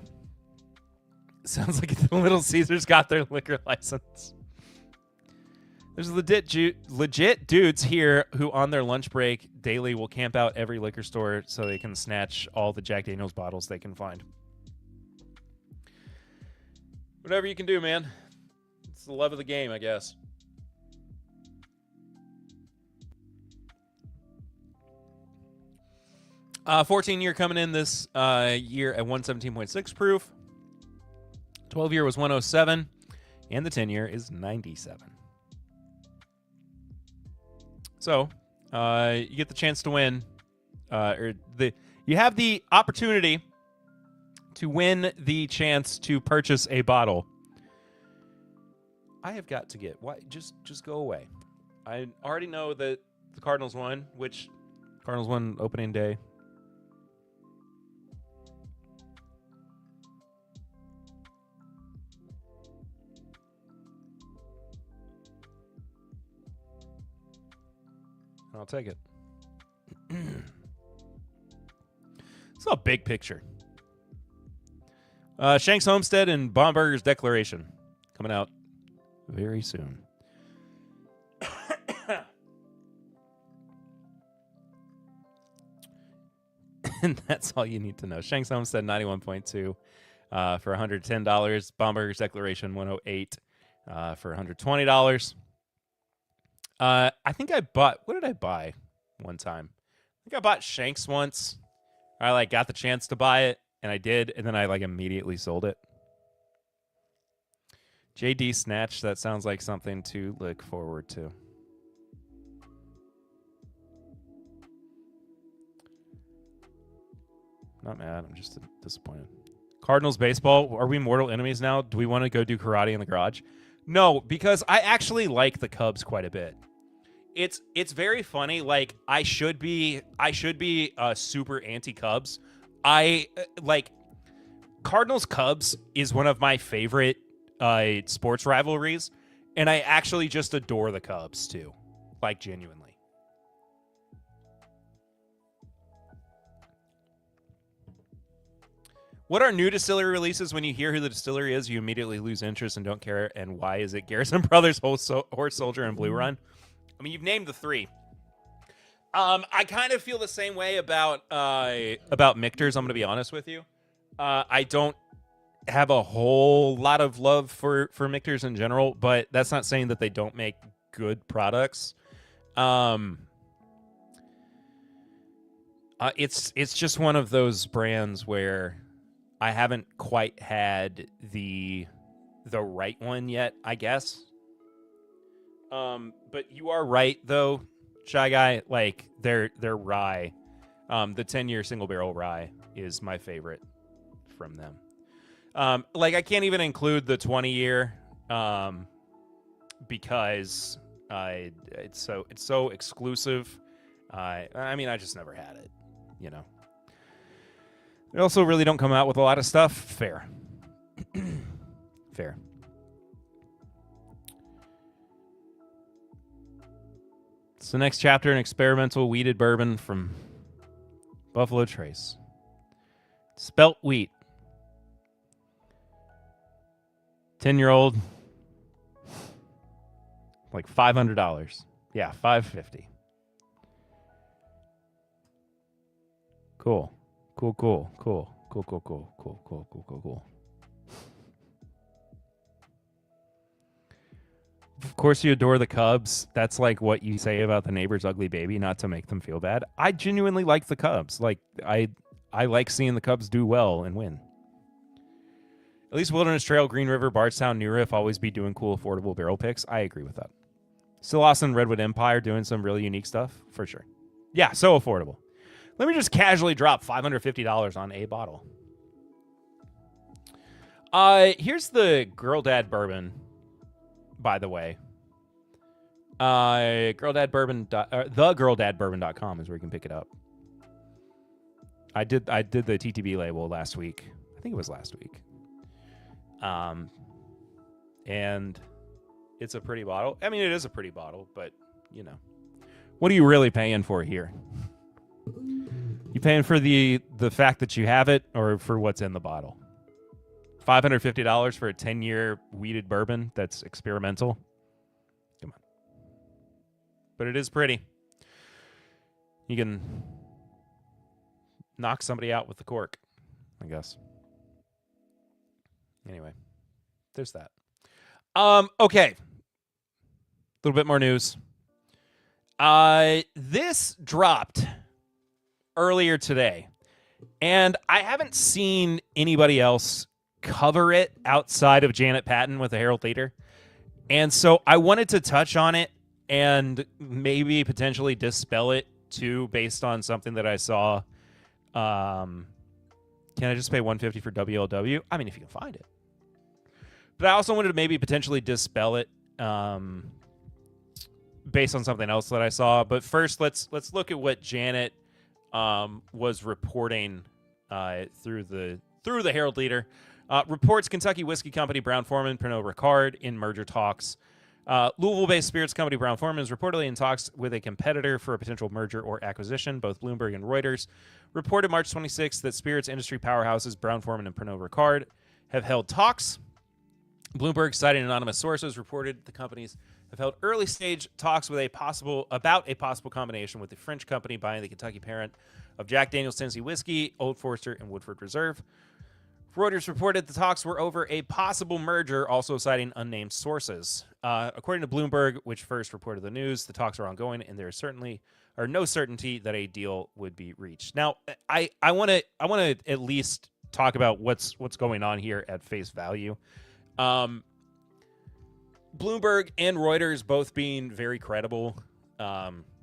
Sounds like the Little Caesars got their liquor license. There's legit dudes here who on their lunch break daily will camp out every liquor store so they can snatch all the Jack Daniels bottles they can find. Whatever you can do, man. It's the love of the game, I guess. Uh, 14-year coming in this year at 117.6 proof. 12-year was 107, and the 10-year is 97. So, you get the chance to win, you have the opportunity to win the chance to purchase a bottle. I have got to get. Why? Just go away. I already know that the Cardinals won, which Cardinals won opening day. I'll take it. It's a big picture. Shanks Homestead and Baumberger's Declaration coming out very soon. And that's all you need to know. Shanks Homestead 91.2 for $110. Baumberger's Declaration 108 for $120. I think I bought. What did I buy one time? I think I bought Shanks once. I got the chance to buy it, and I did, and then I immediately sold it. JD Snatch. That sounds like something to look forward to. Not mad. I'm just disappointed. Cardinals baseball. Are we mortal enemies now? Do we want to go do karate in the garage? No, because I actually like the Cubs quite a bit. It's very funny. I should be super anti-Cubs. I Cardinals Cubs is one of my favorite sports rivalries, and I actually just adore the Cubs too, genuinely. What are new distillery releases? When you hear who the distillery is, you immediately lose interest and don't care. And why is it Garrison Brothers, Horse Soldier, and Blue Run? I mean, you've named the three. I kind of feel the same way about Michter's. I'm going to be honest with you. I don't have a whole lot of love for Michter's in general, but that's not saying that they don't make good products. It's just one of those brands where I haven't quite had the right one yet, I guess. But you are right though, Shy Guy. Their rye, the 10-year single barrel rye is my favorite from them. I can't even include the 20-year, because it's so exclusive. I mean, I just never had it, They also really don't come out with a lot of stuff. Fair. Fair. It's the next chapter in experimental wheated bourbon from Buffalo Trace. Spelt wheat. 10-year-old. $500. Yeah, $550. Cool. Cool. Of course you adore the Cubs. That's what you say about the neighbor's ugly baby, not to make them feel bad. I genuinely like the Cubs. I like seeing the Cubs do well and win. At least Wilderness Trail, Green River, Bardstown, New Riff always be doing cool, affordable barrel picks. I agree with that. Still Austin, Redwood Empire doing some really unique stuff, for sure. Yeah, so affordable. Let me just casually drop $550 on a bottle. Here's the Girl Dad Bourbon, by the way. thegirldadbourbon.com is where you can pick it up. I did the TTB label last week. I think it was last week. And it's a pretty bottle. I mean, it is a pretty bottle, but what are you really paying for here? You paying for the fact that you have it, or for what's in the bottle? $550 for a 10-year wheated bourbon that's experimental? Come on. But it is pretty. You can knock somebody out with the cork, I guess. Anyway, there's that. Okay. A little bit more news. This dropped earlier today, and I haven't seen anybody else cover it outside of Janet Patton with the Herald Leader. And so I wanted to touch on it and maybe potentially dispel it too, based on something that I saw. Can I just pay $150 for WLW? I mean, if you can find it. But I also wanted to maybe potentially dispel it based on something else that I saw. But first, let's look at what Janet was reporting through the Herald Leader. Reports Kentucky Whiskey Company Brown-Forman, Pernod Ricard in merger talks. Louisville-based spirits company Brown-Forman is reportedly in talks with a competitor for a potential merger or acquisition. Both Bloomberg and Reuters reported March 26th that spirits industry powerhouses Brown-Forman and Pernod Ricard have held talks. Bloomberg, citing anonymous sources, reported the companies have held early-stage talks with about a possible combination with the French company buying the Kentucky parent of Jack Daniel's Tennessee Whiskey, Old Forester, and Woodford Reserve. Reuters reported the talks were over a possible merger, also citing unnamed sources. According to Bloomberg, which first reported the news, the talks are ongoing, and there is no certainty that a deal would be reached. Now, I want to at least talk about what's going on here at face value. Bloomberg and Reuters, both being very credible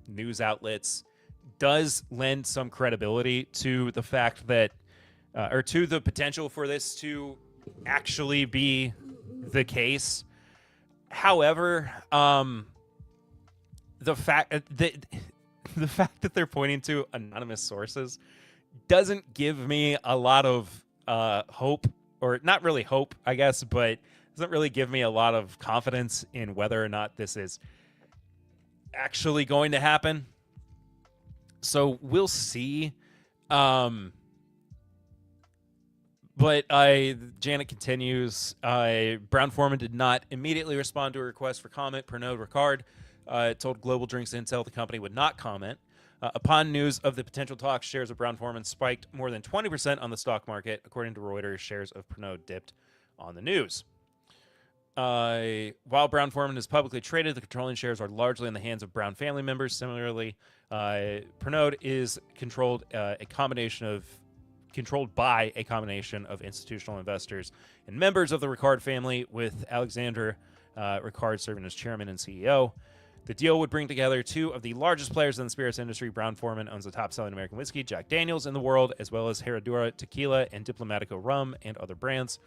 news outlets, does lend some credibility to the fact that, or to the potential for this to actually be the case. However, the fact that they're pointing to anonymous sources doesn't give me a lot of hope, or not really hope, I guess, but doesn't really give me a lot of confidence in whether or not this is actually going to happen. So we'll see. But Janet continues, Brown-Forman did not immediately respond to a request for comment. Pernod Ricard told Global Drinks Intel the company would not comment. Upon news of the potential talks, shares of Brown-Forman spiked more than 20% on the stock market. According to Reuters, shares of Pernod dipped on the news. While Brown-Forman is publicly traded, the controlling shares are largely in the hands of Brown family members. Similarly, Pernod is controlled by a combination of institutional investors and members of the Ricard family, with Alexander Ricard serving as chairman and CEO. The deal would bring together two of the largest players in the spirits industry. Brown-Forman owns the top-selling American whiskey, Jack Daniel's, in the world, as well as Herradura Tequila and Diplomatico Rum and other brands.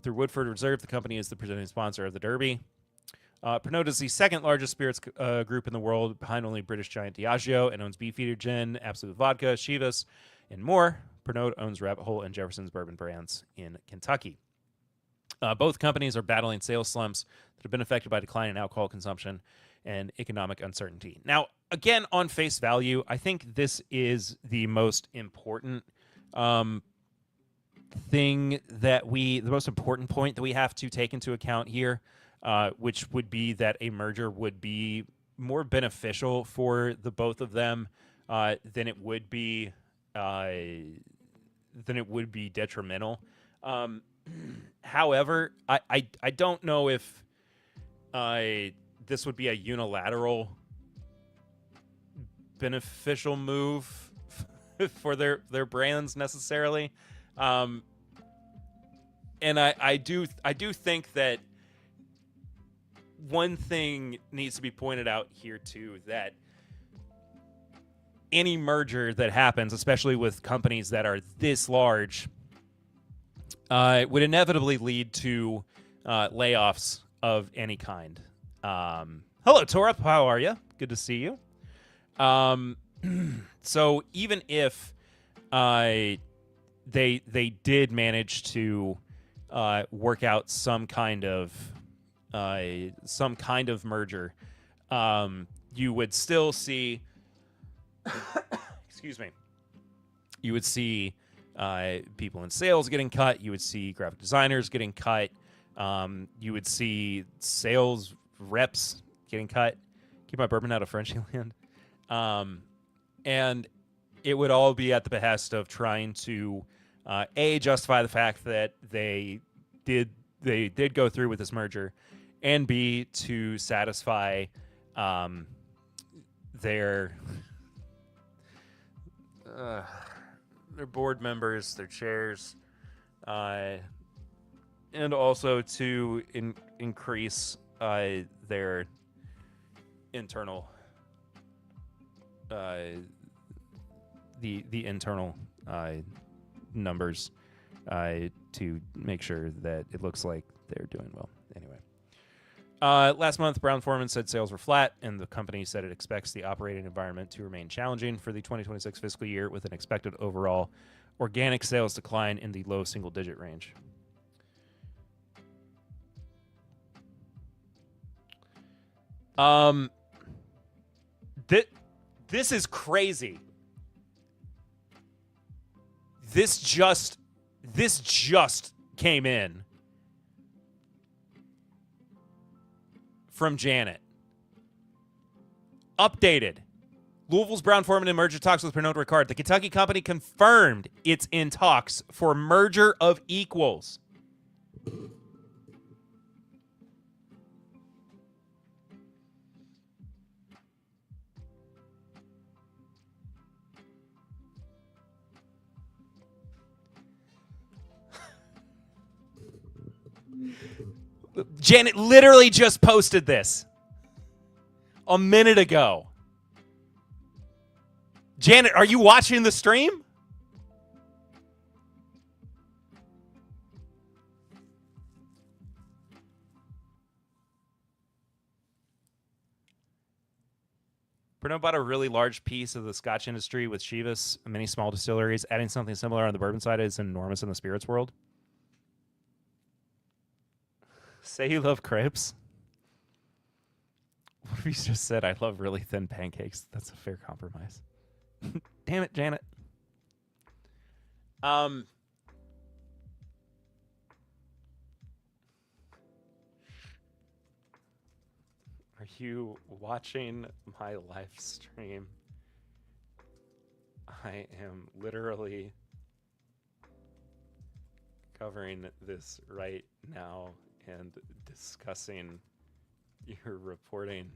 Through Woodford Reserve, the company is the presenting sponsor of the Derby. Pernod is the second largest spirits group in the world, behind only British giant Diageo, and owns Beefeater Gin, Absolut Vodka, Chivas, and more. Pernod owns Rabbit Hole and Jefferson's bourbon brands in Kentucky. Both companies are battling sales slumps that have been affected by declining alcohol consumption and economic uncertainty. Now, again, on face value, I think this is the most important the most important point that we have to take into account here, which would be that a merger would be more beneficial for the both of them than it would be detrimental. However, I don't know if this would be a unilateral beneficial move for their brands necessarily. And I do think that one thing needs to be pointed out here too, that any merger that happens, especially with companies that are this large, would inevitably lead to layoffs of any kind. Hello, Torup. How are you? Good to see you. So even if they did manage to work out some kind of merger, you would still see excuse me, you would see people in sales getting cut. You would see graphic designers getting cut. You would see sales reps getting cut. Keep my bourbon out of Frenchy land. And it would all be at the behest of trying to A, justify the fact that they did go through with this merger, and B, to satisfy their board members, their chairs, and also to increase their internal the internal numbers to make sure that it looks like they're doing well. Anyway. Last month, Brown-Forman said sales were flat, and the company said it expects the operating environment to remain challenging for the 2026 fiscal year, with an expected overall organic sales decline in the low single-digit range. This is crazy. This just came in from Janet. Updated. Louisville's Brown-Forman in merger talks with Pernod Ricard. The Kentucky company confirmed it's in talks for merger of equals. Janet literally just posted this a minute ago. Janet, are you watching the stream? Pernod bought a really large piece of the Scotch industry with Chivas, many small distilleries. Adding something similar on the bourbon side is enormous in the spirits world. Say you love crepes. What if he just said, I love really thin pancakes? That's a fair compromise. Damn it, Janet. Are you watching my live stream? I am literally covering this right now and discussing your reporting.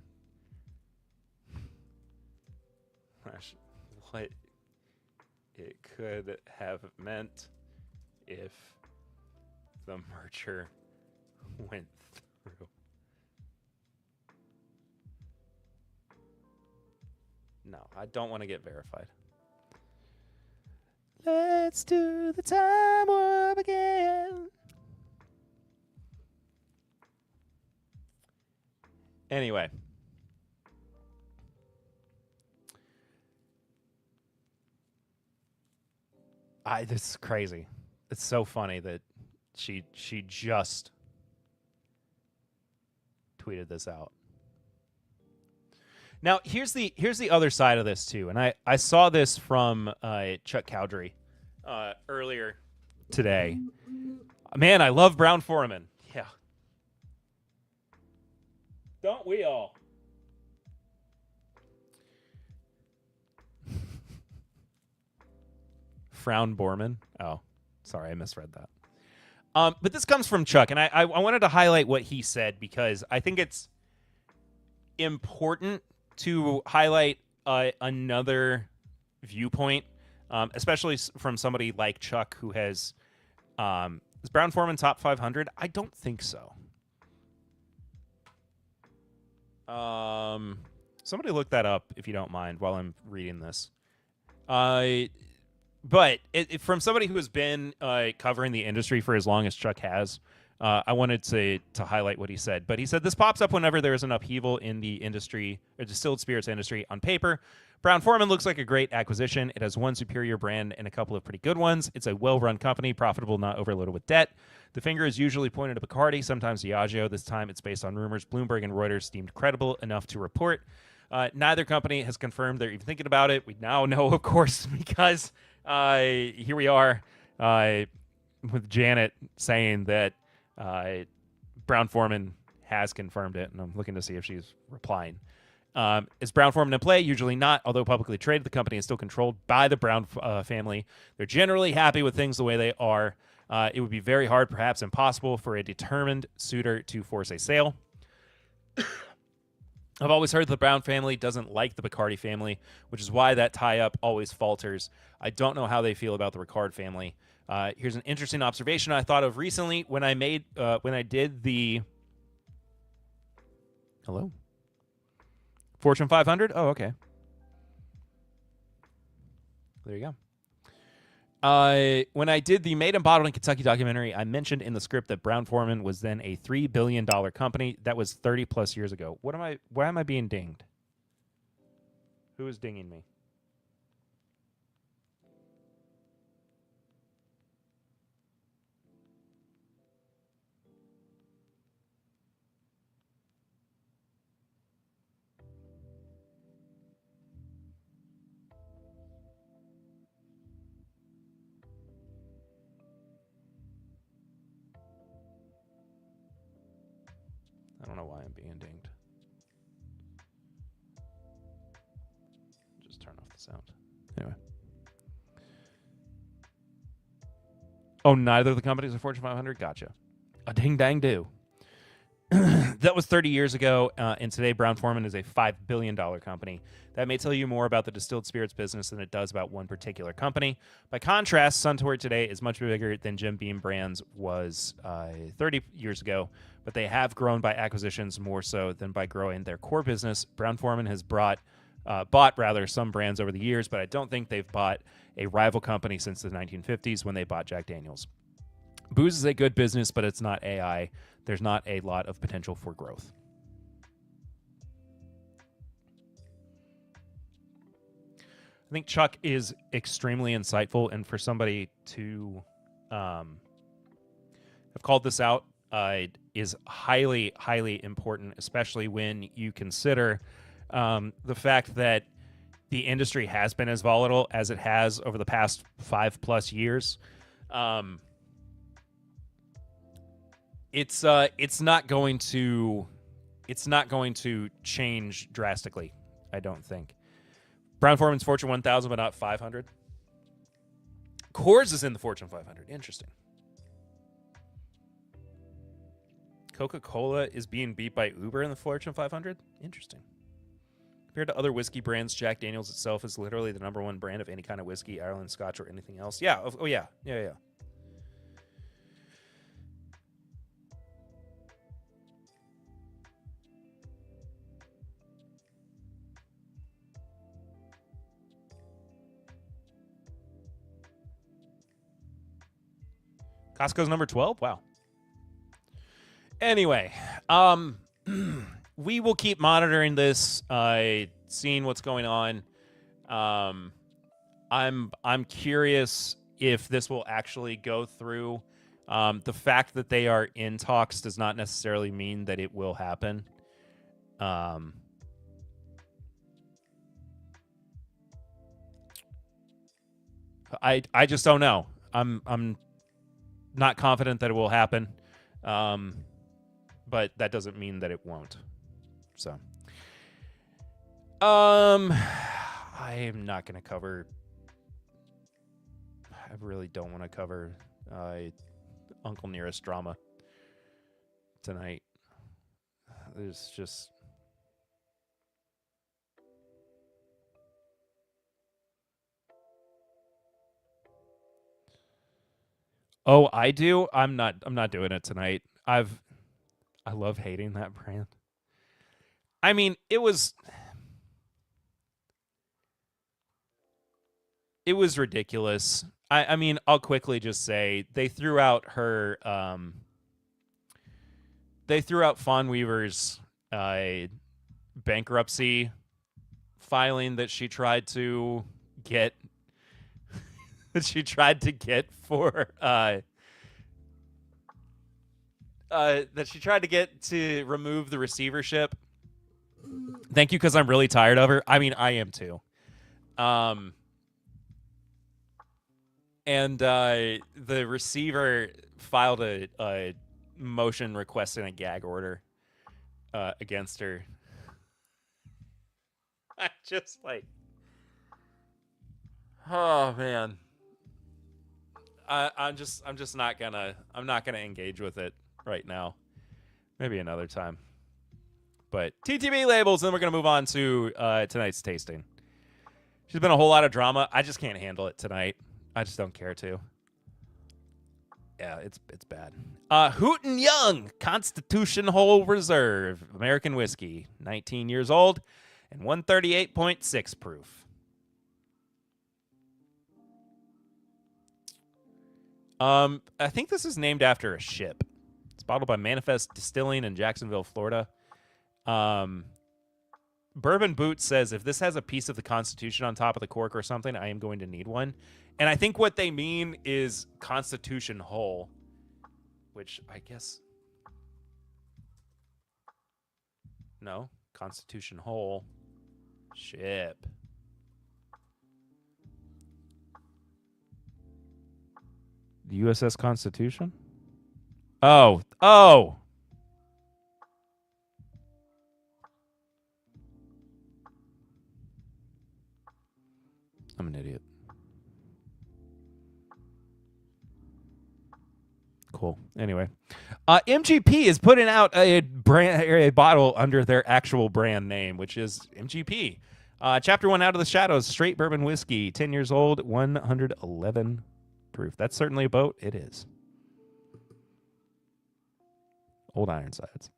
What it could have meant if the merger went through. No, I don't want to get verified. Let's do the time warp again. Anyway. This is crazy. It's so funny that she just tweeted this out. Now, here's the other side of this too, and I saw this from Chuck Cowdery earlier today. Man, I love Brown-Forman. Yeah. Don't we all? Frown Borman. Oh, sorry, I misread that. But this comes from Chuck, and I wanted to highlight what he said because I think it's important to highlight another viewpoint, especially from somebody like Chuck who has is Brown-Forman top 500? I don't think so. Somebody look that up if you don't mind while I'm reading this. But from somebody who has been covering the industry for as long as Chuck has, I wanted to highlight what he said. But he said, this pops up whenever there is an upheaval in the industry, or distilled spirits industry. On paper, Brown-Forman looks like a great acquisition. It has one superior brand and a couple of pretty good ones. It's a well-run company, profitable, not overloaded with debt. The finger is usually pointed at Bacardi, sometimes Diageo. This time it's based on rumors Bloomberg and Reuters deemed credible enough to report. Neither company has confirmed they're even thinking about it. We now know, of course, because here we are with Janet saying that Brown-Forman has confirmed it, and I'm looking to see if she's replying. Is Brown-Forman in play? Usually not. Although publicly traded, the company is still controlled by the Brown family. They're generally happy with things the way they are. It would be very hard, perhaps impossible, for a determined suitor to force a sale. I've always heard the Brown family doesn't like the Bacardi family, which is why that tie-up always falters. I don't know how they feel about the Ricard family. Here's an interesting observation I thought of recently when I did the... Hello? Fortune 500? Oh, okay. There you go. When I did the Made and Bottled in Kentucky documentary, I mentioned in the script that Brown-Forman was then a $3 billion company. That was 30 plus years ago. Why am I being dinged? Who is dinging me? I don't know why I'm being dinged. Just turn off the sound. Anyway. Oh, neither of the companies are Fortune 500? Gotcha. A ding dang do. That was 30 years ago, and today Brown-Forman is a $5 billion company. That may tell you more about the distilled spirits business than it does about one particular company. By contrast, Suntory today is much bigger than Jim Beam Brands was 30 years ago, but they have grown by acquisitions more so than by growing their core business. Brown-Forman has bought some brands over the years, but I don't think they've bought a rival company since the 1950s when they bought Jack Daniels. Booze is a good business, but it's not AI. There's not a lot of potential for growth. I think Chuck is extremely insightful, and for somebody to have called this out is highly, highly important, especially when you consider the fact that the industry has been as volatile as it has over the past 5+ years. It's not going to change drastically, I don't think. Brown-Forman's Fortune 1000, but not 500. Coors is in the Fortune 500. Interesting. Coca-Cola is being beat by Uber in the Fortune 500. Interesting. Compared to other whiskey brands, Jack Daniels itself is literally the #1 brand of any kind of whiskey, Ireland, Scotch, or anything else. Yeah. Oh, yeah. Yeah. Costco's number 12? Wow. Anyway, we will keep monitoring this, seeing what's going on. I'm curious if this will actually go through. The fact that they are in talks does not necessarily mean that it will happen. I just don't know. I'm not confident that it will happen, but that doesn't mean that it won't. So, I am not going to cover. I really don't want to cover Uncle Nearest drama tonight. There's just. Oh, I do? I'm not doing it tonight. I love hating that brand. I mean, it was ridiculous. I mean, I'll quickly just say they threw out Fawn Weaver's bankruptcy filing that she tried to get for that she tried to get to remove the receivership. Thank you, because I'm really tired of her. I mean, I am too. And the receiver filed a motion requesting a gag order against her. I just like, oh man. I'm not gonna engage with it right now. Maybe another time. But TTB labels, and then we're gonna move on to tonight's tasting. There's been a whole lot of drama. I just can't handle it tonight. I just don't care to. Yeah, it's bad. Hooten Young Constitution Whole Reserve American whiskey, 19 years old. and 138.6 proof. I think this is named after a ship. It's bottled by Manifest Distilling in Jacksonville, Florida. Bourbon Boot says, if this has a piece of the Constitution on top of the cork or something, I am going to need one. And I think what they mean is Constitution Hull, which I guess... No, Constitution Hull. Ship. The USS Constitution? Oh. I'm an idiot. Cool. Anyway, MGP is putting out a bottle under their actual brand name, which is MGP. Chapter 1, Out of the Shadows, straight bourbon whiskey, 10 years old, 111 proof. That's certainly a boat. It is. Old Ironsides.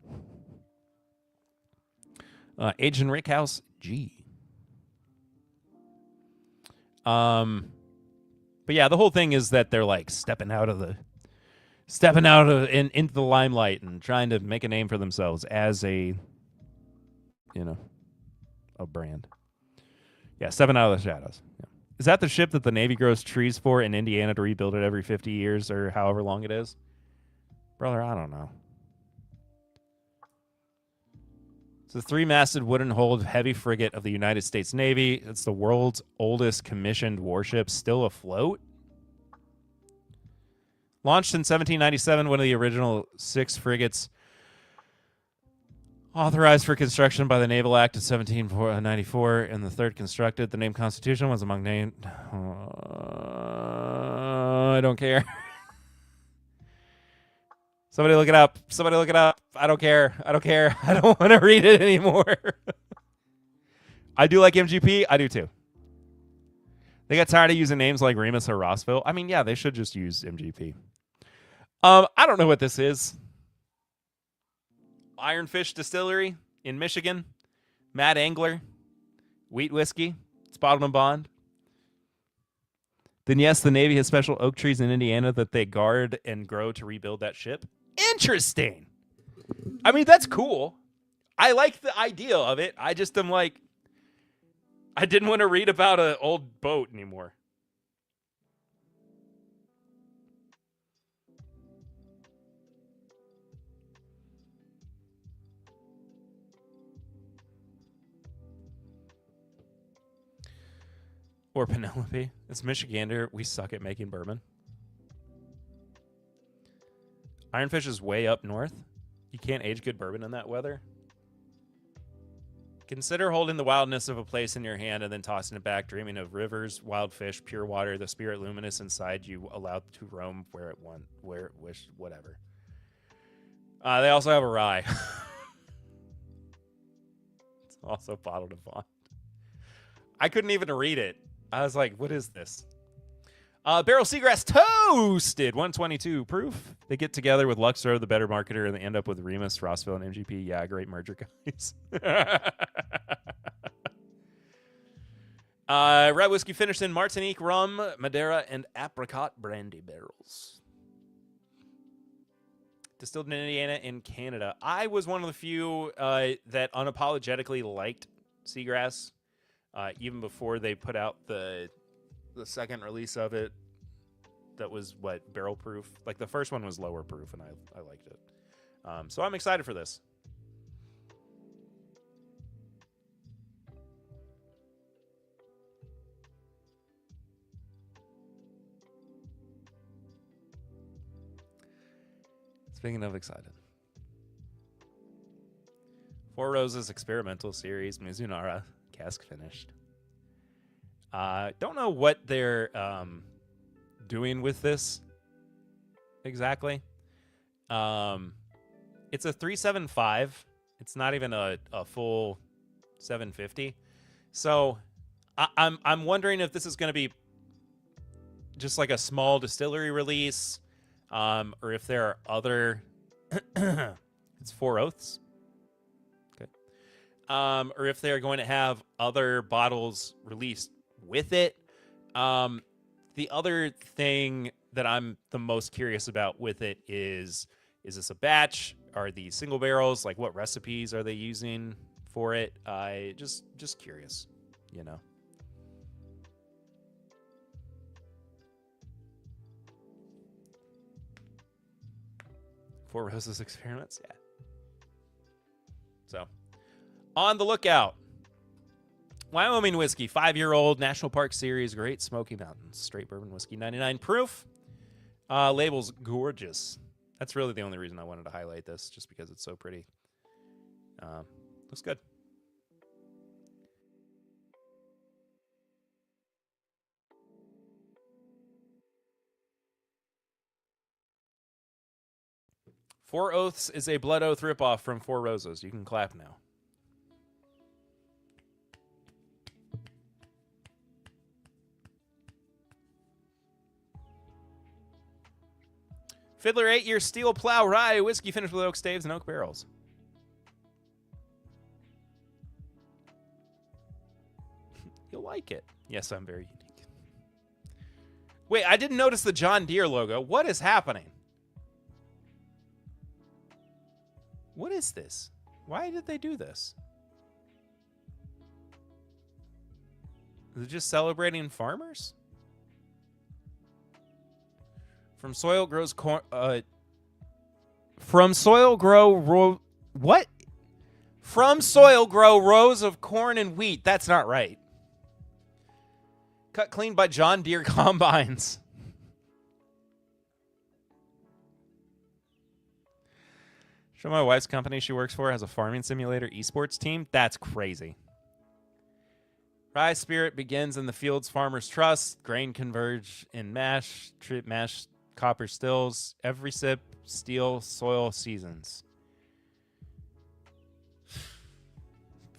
Aged in Rickhouse G. But yeah, the whole thing is that they're like stepping out into the limelight and trying to make a name for themselves as a brand. Yeah, 7 Out of the Shadows. Yeah. Is that the ship that the Navy grows trees for in Indiana to rebuild it every 50 years or however long it is? Brother, I don't know. It's a 3-masted wooden-hulled heavy frigate of the United States Navy. It's the world's oldest commissioned warship still afloat. Launched in 1797, one of the original 6 frigates authorized for construction by the Naval Act of 1794, and the third constructed. The name Constitution was among named... I don't care. Somebody look it up. I don't care. I don't want to read it anymore. I do like MGP. I do too. They got tired of using names like Remus or Rossville. I mean, yeah, they should just use MGP. I don't know what this is. Ironfish Distillery in Michigan. Mad Angler. Wheat whiskey. It's bottled in bond. Then yes, the Navy has special oak trees in Indiana that they guard and grow to rebuild that ship. Interesting. I mean, that's cool. I like the idea of it. I just am like, I didn't want to read about an old boat anymore. Or Penelope. It's Michigander. We suck at making bourbon. Ironfish is way up north. You can't age good bourbon in that weather. Consider holding the wildness of a place in your hand and then tossing it back, dreaming of rivers, wild fish, pure water, the spirit luminous inside you, allowed to roam where it wished, whatever. They also have a rye. It's also bottled in bond. I couldn't even read it. I was like, what is this? Barrel Seagrass Toasted, 122 proof. They get together with Luxor, the better marketer, and they end up with Remus, Rossville, and MGP. Yeah, great merger, guys. Rye whiskey finished in Martinique, rum, Madeira, and apricot brandy barrels. Distilled in Indiana and Canada. I was one of the few that unapologetically liked Seagrass, even before they put out the second release of it that was barrel proof. Like the first one was lower proof and I liked it. So I'm excited for this. Speaking of excited. Four Roses Experimental Series, Mizunara, cask finished. Don't know what they're doing with this exactly. It's a 375. It's not even a full 750. So I'm wondering if this is going to be just like a small distillery release, or if there are other. It's 4 Oaths. Okay. or if they're going to have other bottles released with it. The other thing that I'm the most curious about with it is this a batch? Are these single barrels? Like, what recipes are they using for it? Just curious, you know. Four Roses experiments, yeah. So, on the lookout. Wyoming whiskey, 5-year-old National Park Series, Great Smoky Mountains, straight bourbon whiskey, 99 proof. Label's gorgeous. That's really the only reason I wanted to highlight this, just because it's so pretty. Looks good. Four Oaths is a Blood Oath ripoff from Four Roses. You can clap now. Fiddler 8-year Steel Plow Rye whiskey finished with oak staves and oak barrels. You'll like it. Yes, I'm very unique. Wait, I didn't notice the John Deere logo. What is happening? What is this? Why did they do this? Is it just celebrating farmers? From soil grows corn. From soil grow what? From soil grow rows of corn and wheat. That's not right. Cut clean by John Deere combines. Show my wife's company she works for has a farming simulator esports team. That's crazy. Rye spirit begins in the fields farmers trust. Grain converge in mash. Mash copper stills. Every sip, steel, soil seasons.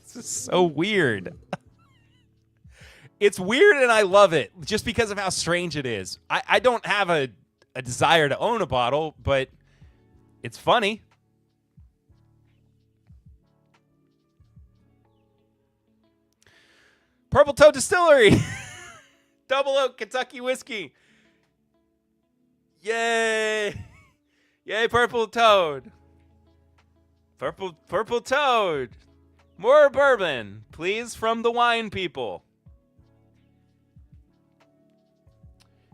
This is so weird. It's weird and I love it just because of how strange it is. I don't have a desire to own a bottle, but it's funny. Purple Toad Distillery. Double Oak Kentucky Whiskey. Yay. Yay, Purple Toad. Purple Toad. More bourbon, please, from the wine people.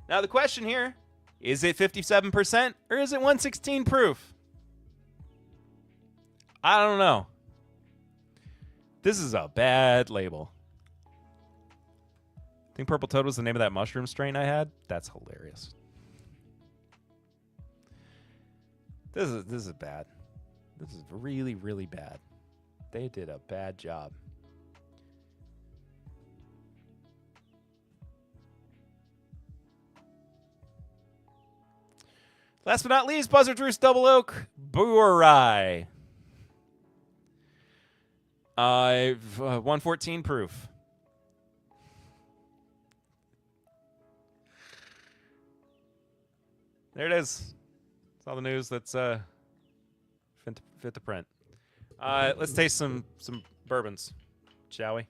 Now the question here, is it 57% or is it 116 proof? I don't know. This is a bad label. I think Purple Toad was the name of that mushroom strain I had. That's hilarious. This is bad. This is really, really bad. They did a bad job. Last but not least, Buzzard's Roost Double Oak Boer Rye. 114 proof. There it is. It's all the news that's fit to print. Let's taste some bourbons, shall we?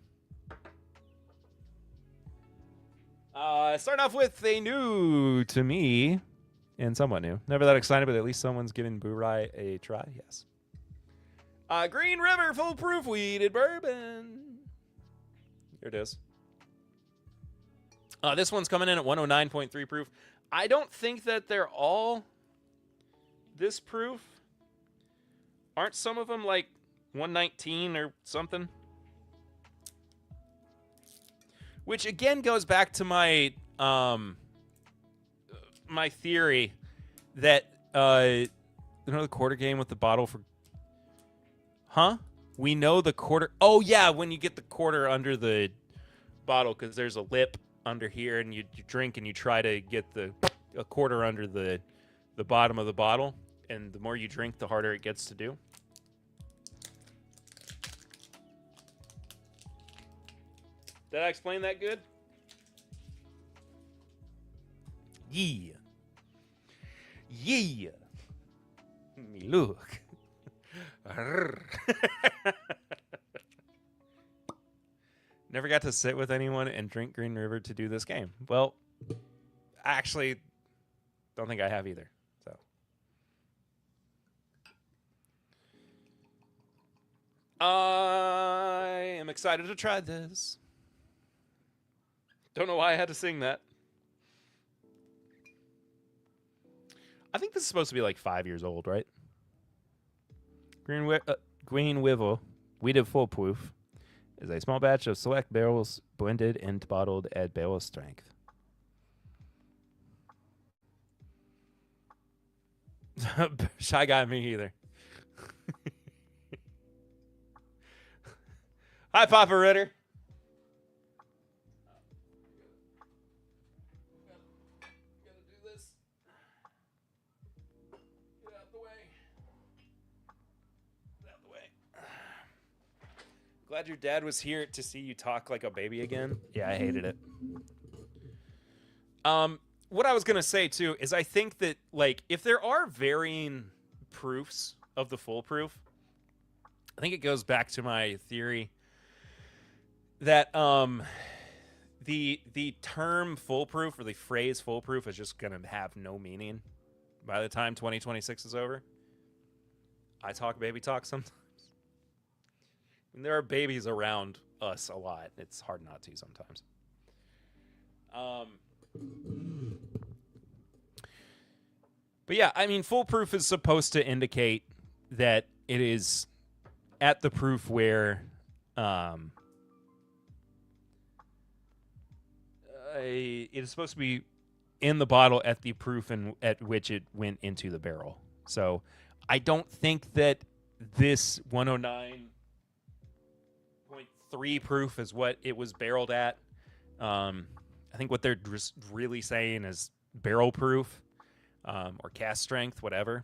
Starting off with a new to me and somewhat new. Never that excited, but at least someone's giving Boo Rye a try. Yes. Green River Full Proof Wheated Bourbon. Here it is. This one's coming in at 109.3 proof. I don't think that they're all this proof. Aren't some of them like 119 or something? Which again goes back to my my theory that you know the quarter game with the bottle for we know the quarter. Oh yeah, when you get the quarter under the bottle because there's a lip under here and you drink and you try to get a quarter under the bottom of the bottle, and the more you drink the harder it gets to do. Did I explain that good? Yeah. Yeah. Me look. Never got to sit with anyone and drink Green River to do this game. Well, I actually don't think I have either. So I am excited to try this. Don't know why I had to sing that. I think this is supposed to be like 5 years old, right? Green Wivel, Weeded Full Proof, is a small batch of select barrels blended and bottled at barrel strength. Shy guy me either. Hi, Papa Ritter. Gotta do this. Get out the way. Get out the way. Glad your dad was here to see you talk like a baby again. Yeah, I hated it. What I was gonna say too is I think that like if there are varying proofs of the foolproof, I think it goes back to my theory that the term foolproof or the phrase foolproof is just gonna have no meaning by the time 2026 is over. I talk baby talk sometimes. And there are babies around us a lot. It's hard not to sometimes. But yeah, I mean, foolproof is supposed to indicate that it is at the proof where it is supposed to be in the bottle at the proof at which it went into the barrel. So I don't think that this 109.3 proof is what it was barreled at. I think what they're just really saying is barrel proof or cast strength, whatever.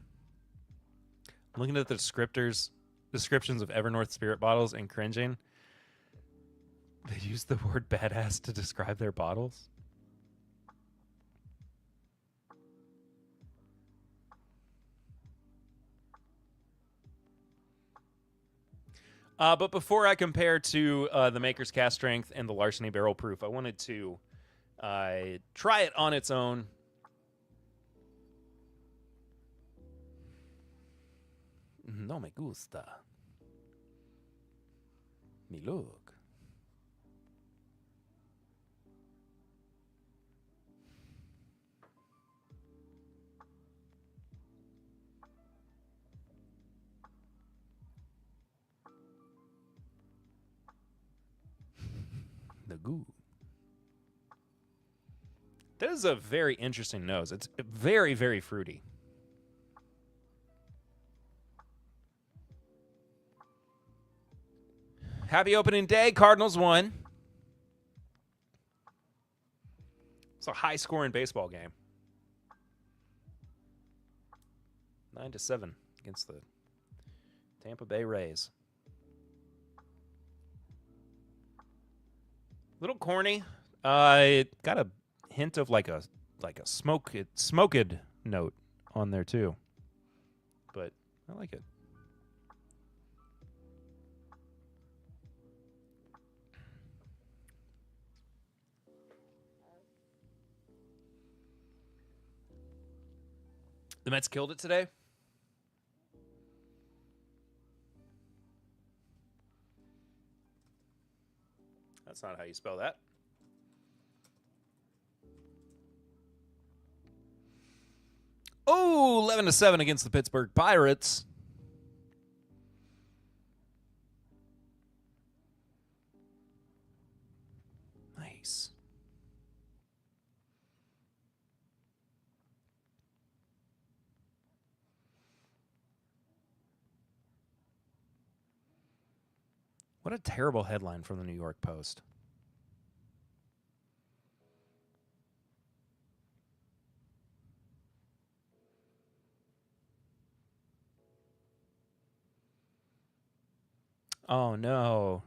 I'm looking at the descriptions of Evernorth spirit bottles and cringing. They use the word badass to describe their bottles. But before I compare to the Maker's Cast Strength and the Larceny Barrel Proof, I wanted to try it on its own. No me gusta. Mi look. The goo. That is a very interesting nose. It's very, very fruity. Happy opening day. Cardinals won. It's a high-scoring baseball game. 9-7 against the Tampa Bay Rays. Little corny. It got a hint of like a smoked note on there too. But I like it. The Mets killed it today. That's not how you spell that. Oh, 11-7 against the Pittsburgh Pirates. Nice. What a terrible headline from the New York Post. Oh, no.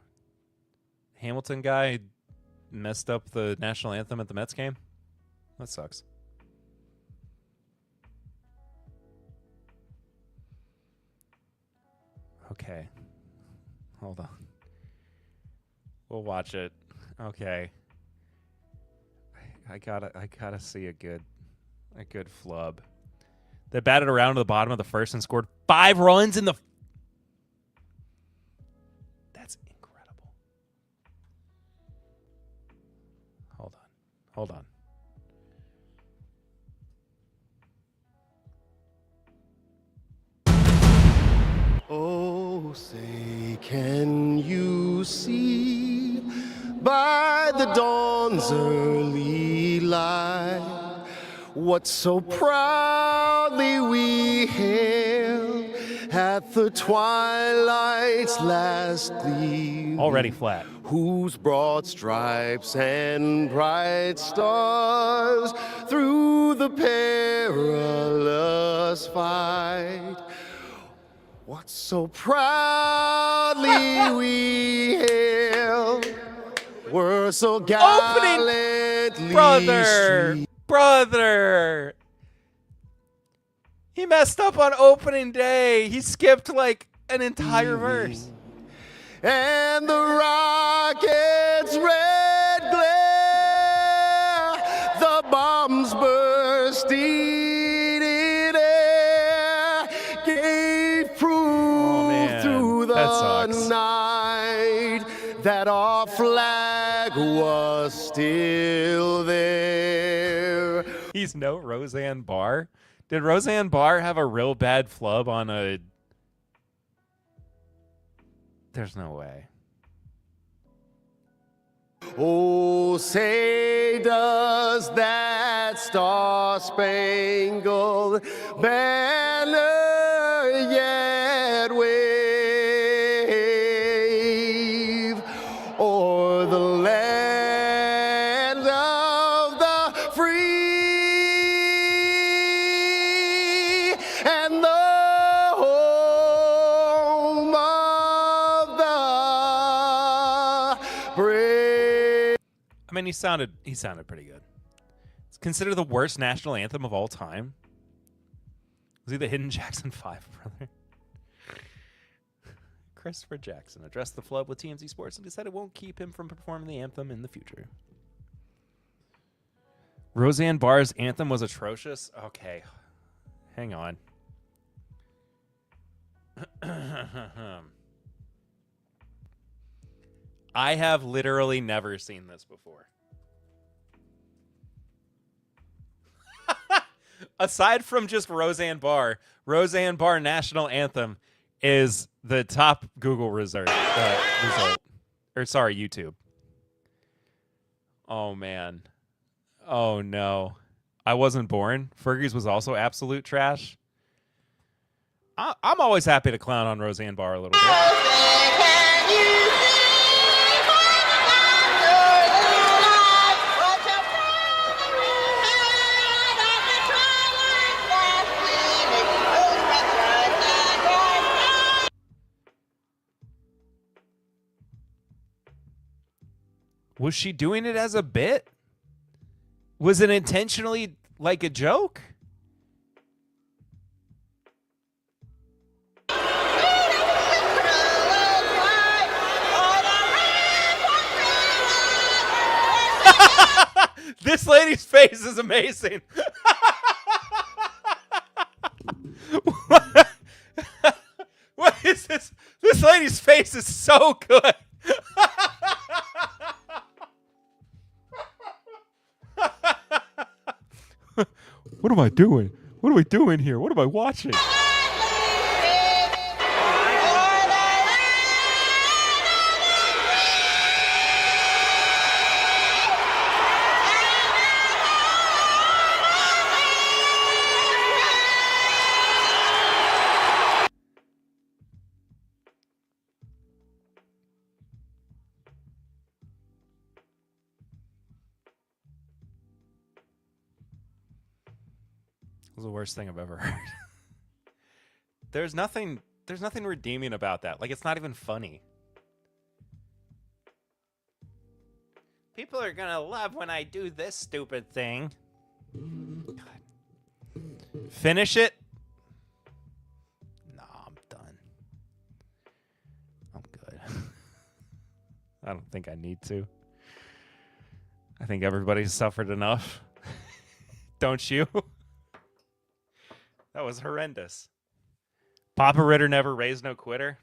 Hamilton guy messed up the national anthem at the Mets game? That sucks. Okay. Hold on. We'll watch it. Okay. I gotta see a good flub. They batted around to the bottom of the first and scored 5 runs in the. That's incredible. Hold on. Oh, say, can you see by the dawn's early light what so proudly we hailed at the twilight's last gleam? Already flat. Whose broad stripes and bright stars through the perilous fight, what so proudly we hailed, were so gallantly Brother! He messed up on opening day. He skipped like an entire verse. and the rocket's red glare, the bombs bursting in air, gave proof through the night that our flag was still there. He's no Roseanne Barr. Did Roseanne Barr have a real bad flub on a... There's no way. Oh, say does that star-spangled banner yet wave o'er the land of the free and the home of the brave? I mean, he sounded pretty good. It's considered the worst national anthem of all time. Was he the Hidden Jackson 5 brother? Christopher Jackson addressed the flub with TMZ Sports and said it won't keep him from performing the anthem in the future. Roseanne Barr's anthem was atrocious. Okay, hang on. I have literally never seen this before. Aside from just Roseanne Barr National Anthem is the top Google result. Or sorry, YouTube. Oh, man. Oh, no. I wasn't born. Fergie's was also absolute trash. I'm always happy to clown on Roseanne Barr a little bit. Was she doing it as a bit? Was it intentionally like a joke? This lady's face is amazing. What is this? This lady's face is so good. What am I doing? What are we doing here? What am I watching? It was the worst thing I've ever heard. There's nothing redeeming about that. Like, it's not even funny. People are gonna love when I do this stupid thing. God. Finish it. Nah, I'm done. I'm good. I don't think I need to. I think everybody's suffered enough. Don't you? That was horrendous. Papa Ritter never raised no quitter.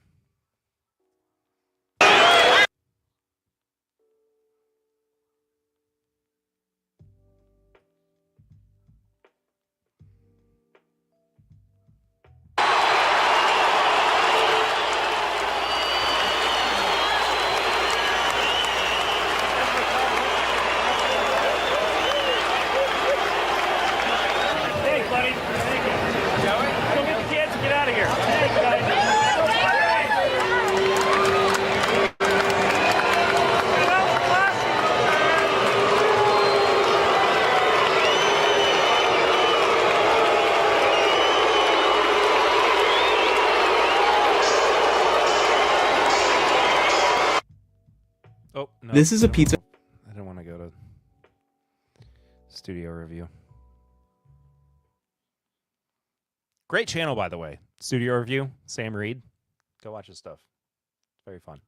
This is a pizza. I don't want to go to studio review. Great channel, by the way. Studio review, Sam Reed. Go watch his stuff. It's very fun.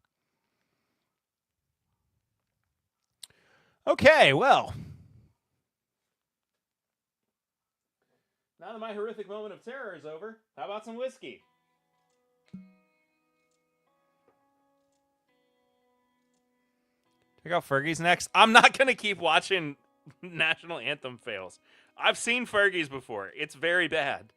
Okay, well. Now that my horrific moment of terror is over, how about some whiskey? Check out Fergie's next. I'm not going to keep watching national anthem fails. I've seen Fergie's before. It's very bad.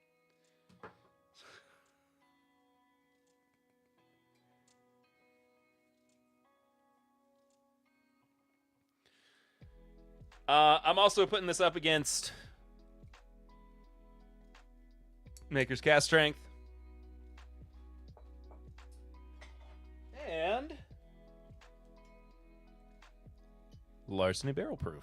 I'm also putting this up against Maker's Cast Strength. And Larceny Barrel Proof.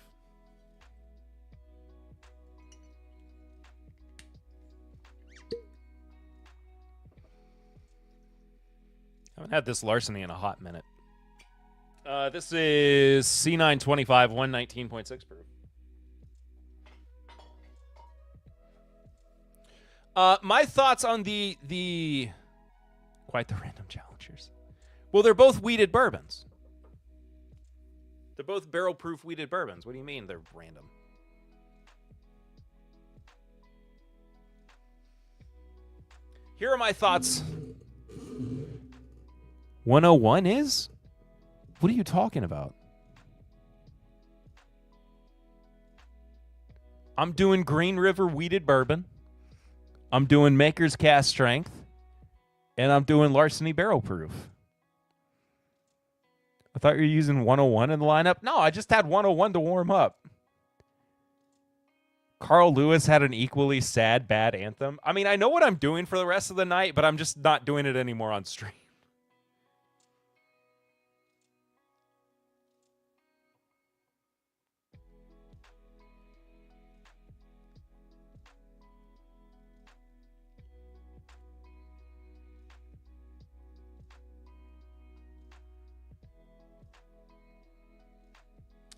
I haven't had this Larceny in a hot minute. This is C925, 119.6 proof. My thoughts on the quite the random challengers. Well, they're both wheated bourbons. They're both barrel-proof wheated bourbons. What do you mean they're random? Here are my thoughts. 101 is? What are you talking about? I'm doing Green River wheated bourbon. I'm doing Maker's Cast Strength. And I'm doing Larceny Barrel Proof. I thought you were using 101 in the lineup. No, I just had 101 to warm up. Carl Lewis had an equally sad, bad anthem. I mean, I know what I'm doing for the rest of the night, but I'm just not doing it anymore on stream.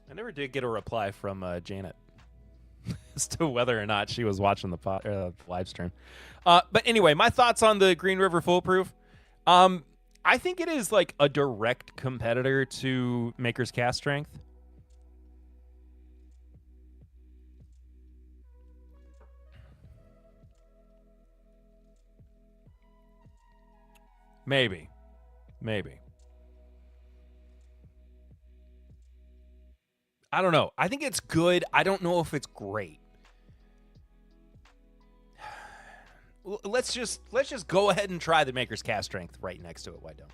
I never did get a reply from Janet as to whether or not she was watching the live stream. But anyway, my thoughts on the Green River Foolproof. I think it is like a direct competitor to Maker's Cast Strength. Maybe. I don't know. I think it's good. I don't know if it's great. Let's just go ahead and try the Maker's Cast Strength right next to it. Why don't we?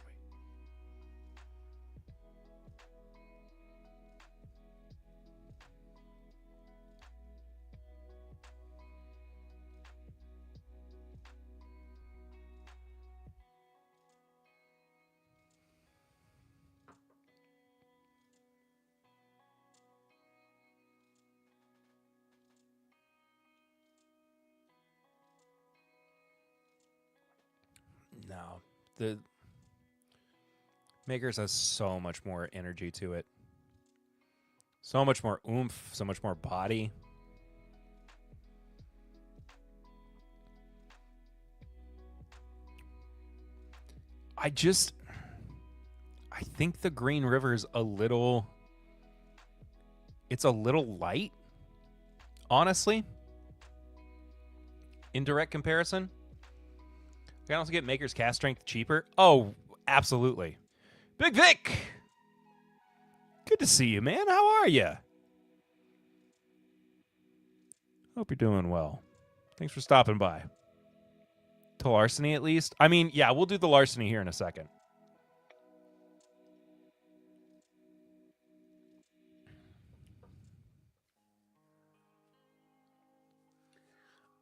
No, the Makers has so much more energy to it. So much more oomph, so much more body. I think the Green River's a little it's a little light, honestly. In direct comparison. You can also get Maker's cast strength cheaper. Oh, absolutely. Big Vic! Good to see you, man. How are you? Hope you're doing well. Thanks for stopping by. To larceny, at least? I mean, yeah, we'll do the larceny here in a second.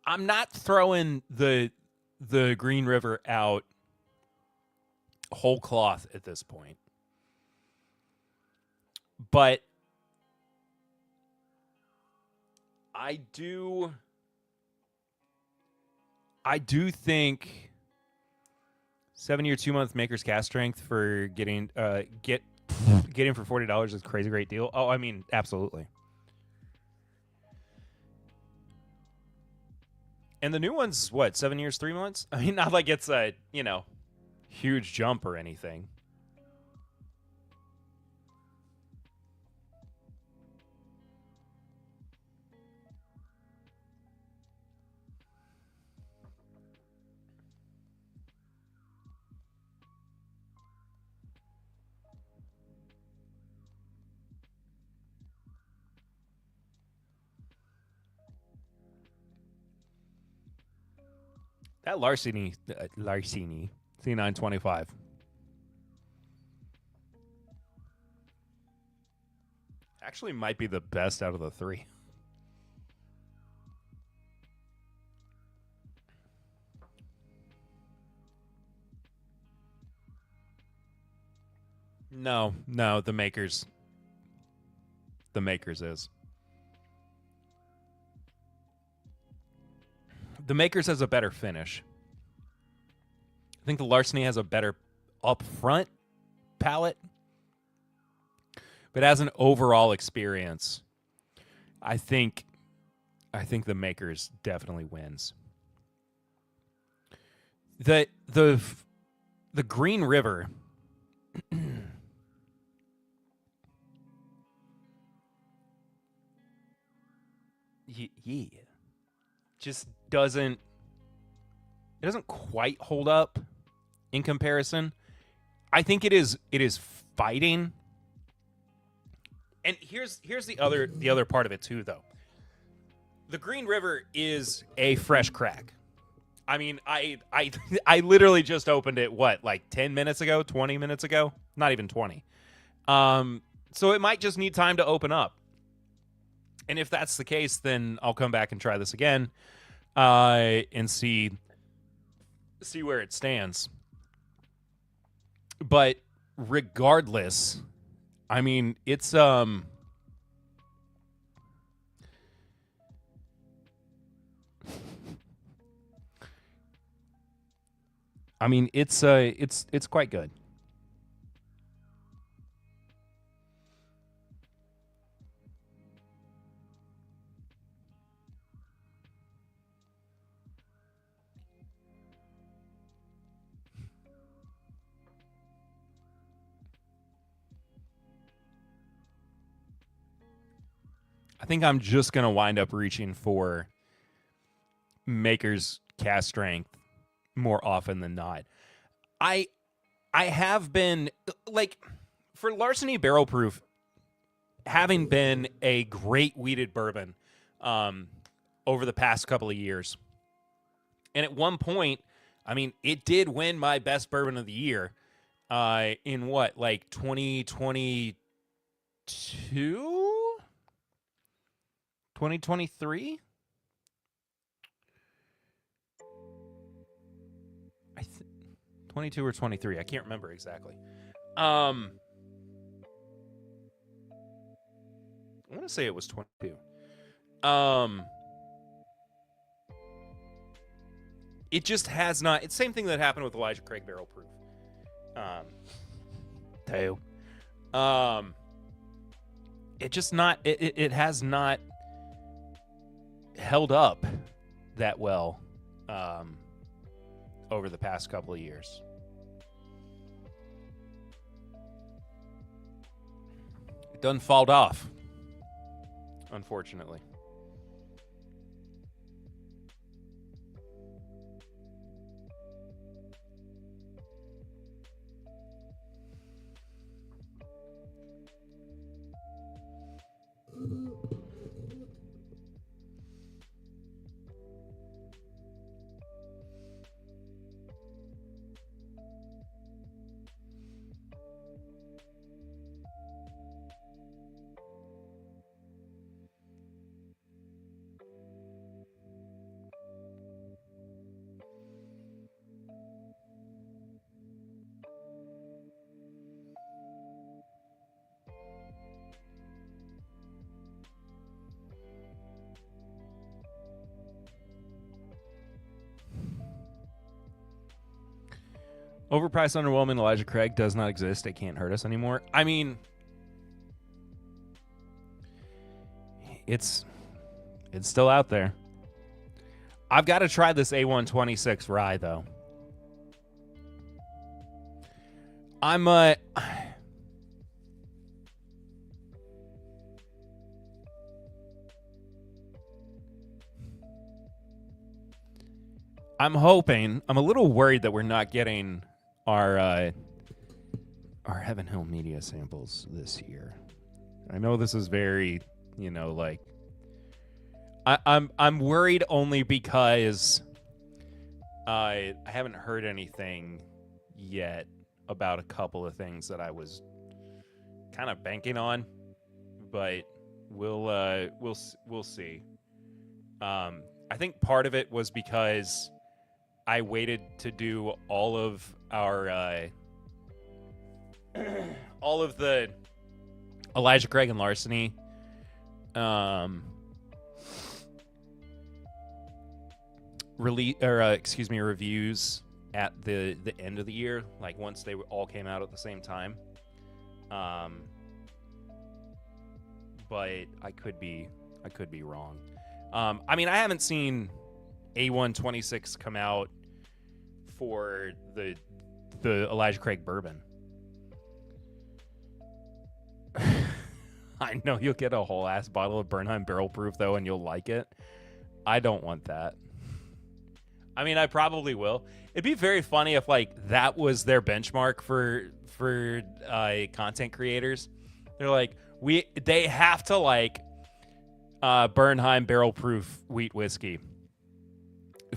I'm not throwing the Green River out whole cloth at this point. But I do think 7-year, 2-month Maker's cast strength for getting for $40 is a crazy great deal. Oh, I mean, absolutely. And the new one's what, 7 years, 3 months? I mean, not like it's a, huge jump or anything. That Larceny C925. Actually might be the best out of the three. No, the Makers is. The Makers has a better finish. I think the Larceny has a better upfront palette. But as an overall experience, I think the Makers definitely wins. The Green River yeah. Just doesn't quite hold up in comparison. I think it is fighting. And here's the other part of it too, though. The Green River is a fresh crack. I mean, I literally just opened it, like 10 minutes ago, 20 minutes ago? Not even 20. So it might just need time to open up. And if that's the case, then I'll come back and try this again and see where it stands. But regardless, I mean, it's it's quite good. I think I'm just going to wind up reaching for Maker's cast strength more often than not. I have been, like, for Larceny Barrel Proof, having been a great wheated bourbon over the past couple of years. And at one point, I mean, it did win my best bourbon of the year in what, like 2022? 2023? 22 or 23. I can't remember exactly. I want to say it was 22. It just has not. It's the same thing that happened with Elijah Craig Barrel Proof. It just not. It has not held up that well over the past couple of years. It doesn't fall off. unfortunately. Overpriced, underwhelming. Elijah Craig does not exist. It can't hurt us anymore. I mean, it's still out there. I've got to try this A126 rye though. I'm hoping. I'm a little worried that we're not getting our Heaven Hill Media samples this year. I know this is very, like I'm worried only because I haven't heard anything yet about a couple of things that I was kind of banking on, but we'll see. I think part of it was because I waited to do all of our all of the Elijah Craig and Larceny reviews at the end of the year, like once they all came out at the same time. But I could be wrong. I mean, I haven't seen A126 come out for the Elijah Craig bourbon. I know you'll get a whole ass bottle of Bernheim Barrel Proof though, and you'll like it. I don't want that. I mean, I probably will. It'd be very funny if like that was their benchmark for content creators. They're like, they have to like Bernheim Barrel Proof wheat whiskey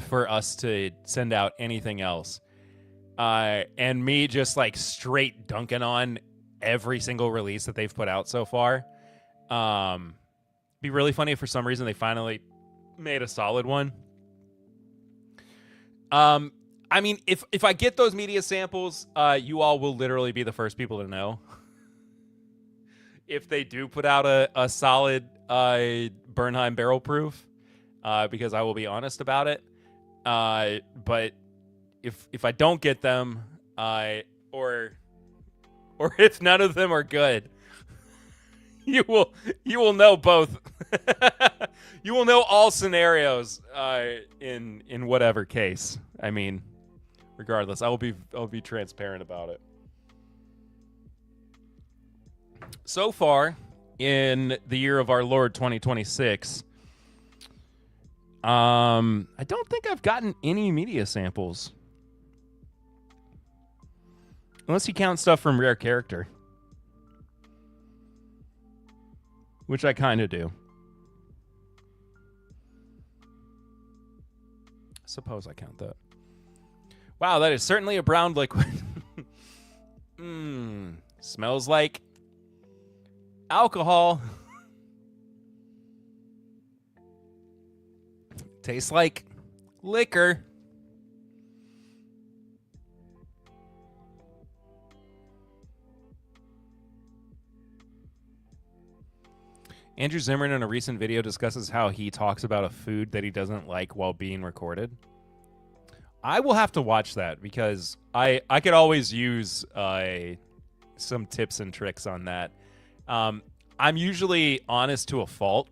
for us to send out anything else. And me just like straight dunking on every single release that they've put out so far. Be really funny if for some reason they finally made a solid one. I mean, if I get those media samples, you all will literally be the first people to know. If they do put out a solid Bernheim Barrel Proof, because I will be honest about it. But if I don't get them, or if none of them are good, you will know both. You will know all scenarios in whatever case. I mean, regardless, I'll be transparent about it. So far in the year of our Lord 2026, I don't think I've gotten any media samples. Unless you count stuff from Rare Character. Which I kind of do. Suppose I count that. Wow, that is certainly a brown liquid. Smells like alcohol. Tastes like liquor. Andrew Zimmern in a recent video discusses how he talks about a food that he doesn't like while being recorded. I will have to watch that because I could always use some tips and tricks on that. I'm usually honest to a fault.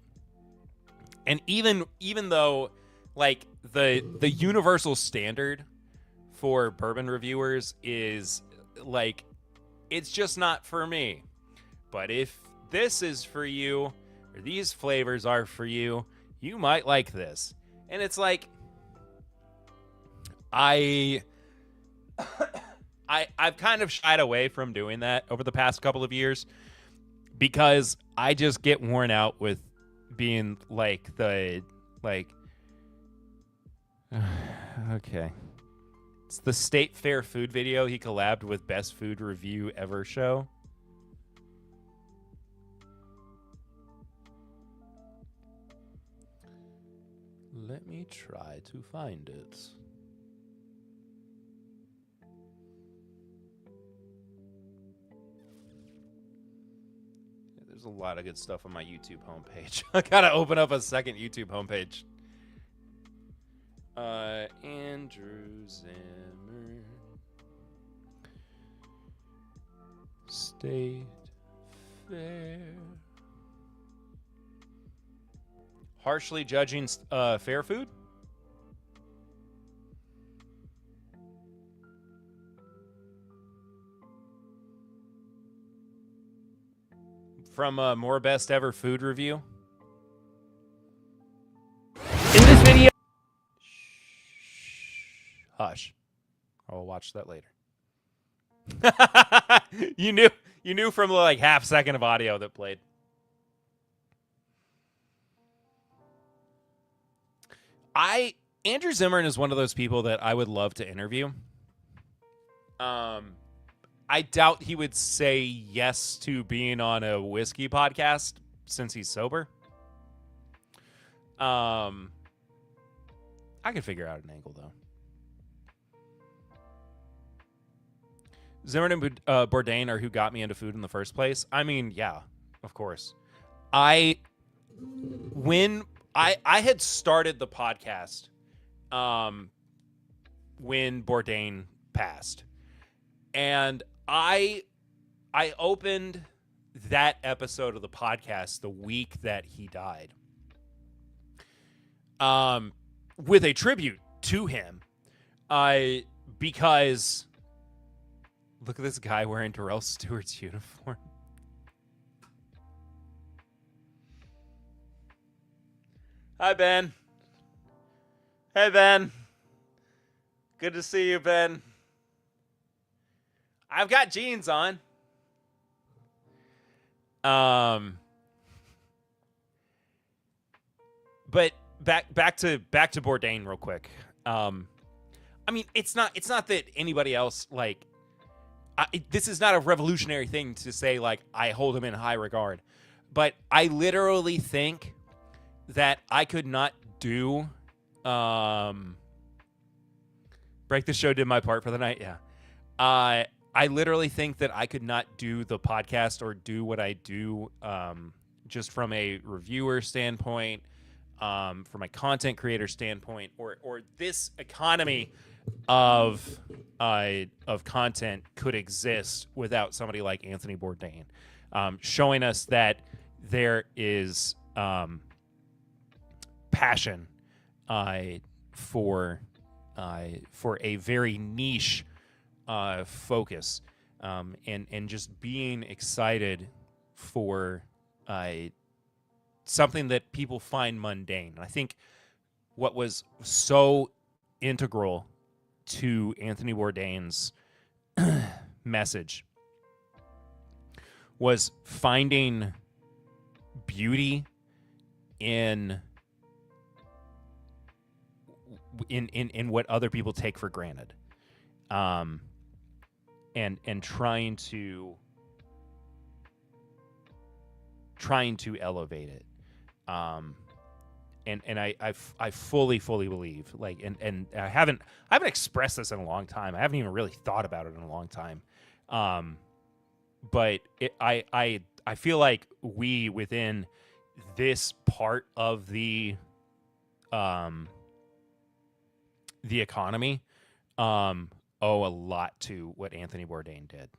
And even though like the universal standard for bourbon reviewers is like, it's just not for me. But if this is for you, or these flavors are for you. You might like this. And it's like, I've kind of shied away from doing that over the past couple of years because I just get worn out with being like okay. It's the State Fair food video he collabed with Best Food Review Ever show. Let me try to find it. There's a lot of good stuff on my YouTube homepage. I gotta open up a second YouTube homepage. Andrew Zimmern. State Fair. Harshly judging fair food? From More Best Ever Food Review. In this video, Hush. I'll watch that later. You knew from the like half second of audio that played. Andrew Zimmern is one of those people that I would love to interview. I doubt he would say yes to being on a whiskey podcast since he's sober. I could figure out an angle though. Zimmern and Bourdain are who got me into food in the first place. I mean, yeah, of course. When I had started the podcast when Bourdain passed. And I opened that episode of the podcast the week that he died. With a tribute to him. Because look at this guy wearing Terrell Stewart's uniform. Hi, Ben. Hey, Ben. Good to see you, Ben. I've got jeans on. But back to Bourdain real quick. I mean, it's not that anybody else like. This is not a revolutionary thing to say like I hold him in high regard, but I literally think that I could not do. Break the show did my part for the night. Yeah. I literally think that I could not do the podcast or do what I do just from a reviewer standpoint, from a content creator standpoint, or this economy of content could exist without somebody like Anthony Bourdain, showing us that there is passion for a very niche focus, and just being excited for something that people find mundane. I think what was so integral to Anthony Bourdain's message was finding beauty in what other people take for granted, and trying to elevate it, and I fully believe, like, and I haven't expressed this in a long time. I haven't even really thought about it in a long time, but I feel like we within this part of the economy owe a lot to what Anthony Bourdain did.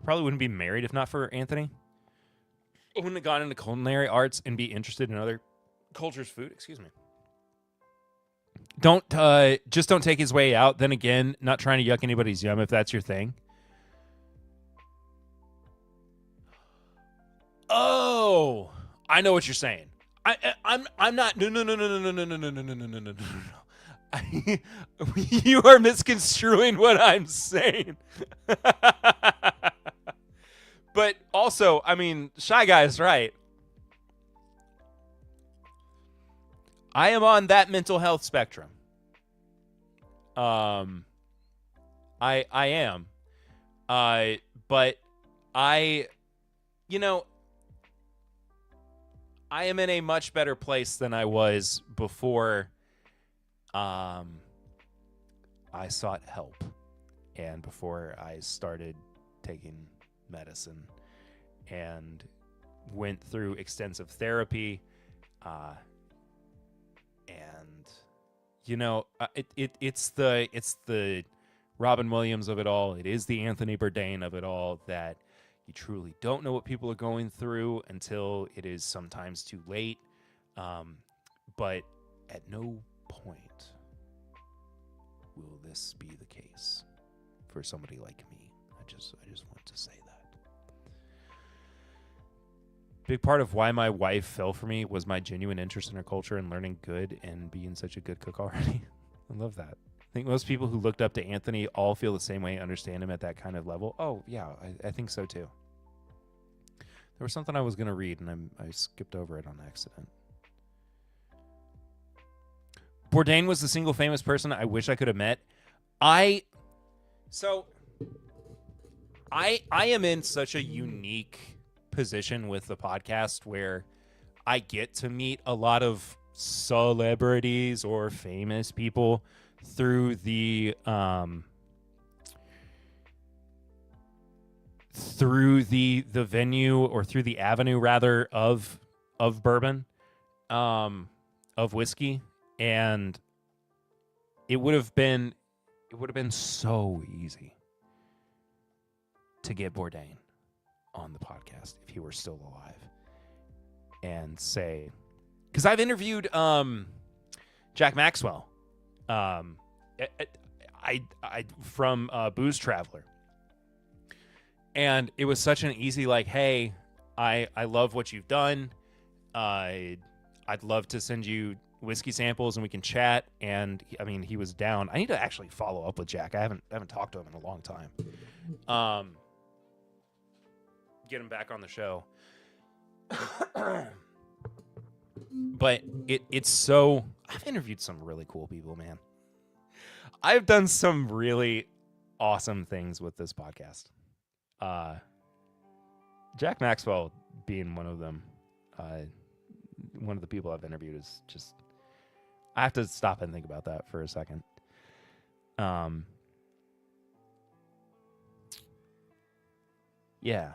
Probably wouldn't be married if not for Anthony. I wouldn't have gone into culinary arts and be interested in other cultures' food. Excuse me. Don't take his way out. Then again, not trying to yuck anybody's yum if that's your thing. Oh, I know what you're saying. I'm not. No. You are misconstruing what I'm saying. But also, I mean, Shy Guy's right. I am on that mental health spectrum. I am. But I am in a much better place than I was before I sought help and before I started taking medicine and went through extensive therapy. It's the Robin Williams of it all. It is the Anthony Bourdain of it all, that you truly don't know what people are going through until it is sometimes too late. But at no point will this be the case for somebody like me. I just want to say that. Big part of why my wife fell for me was my genuine interest in her culture and learning good and being such a good cook already. I love that. I think most people who looked up to Anthony all feel the same way and understand him at that kind of level. Oh, yeah, I think so too. There was something I was going to read, and I skipped over it on accident. Bourdain was the single famous person I wish I could have met. I am in such a unique position with the podcast where I get to meet a lot of celebrities or famous people through the venue, or through the avenue rather, of bourbon, of whiskey, and it would have been so easy to get Bourdain on the podcast if he were still alive and say, because I've interviewed Jack Maxwell, I from Booze Traveler, and it was such an easy, like, hey, I love what you've done. I'd love to send you whiskey samples and we can chat. And I mean, he was down. I need to actually follow up with Jack. I haven't talked to him in a long time. Get him back on the show. But it's so, I've interviewed some really cool people, man. I've done some really awesome things with this podcast. Jack Maxwell being one of them. One of the people I've interviewed is just, I have to stop and think about that for a second. Yeah.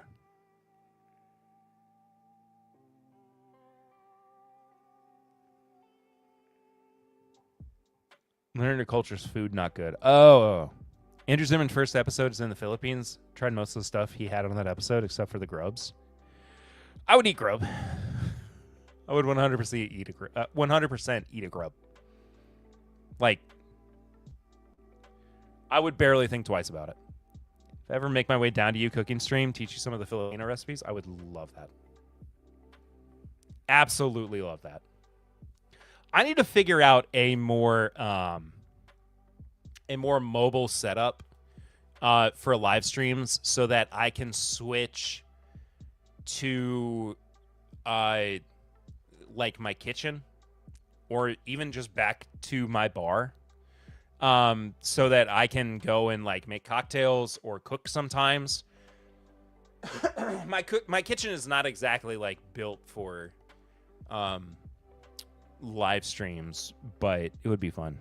Learning to culture's food not good. Oh. Andrew Zimmern's first episode is in the Philippines. Tried most of the stuff he had on that episode except for the grubs. I would eat grub. I would 100% eat a grub. 100% eat a grub. Like, I would barely think twice about it. If I ever make my way down to you cooking stream, teach you some of the Filipino recipes, I would love that. Absolutely love that. I need to figure out a more mobile setup for live streams so that I can switch to like my kitchen, or even just back to my bar, so that I can go and like make cocktails or cook sometimes. My kitchen is not exactly like built for live streams, but it would be fun.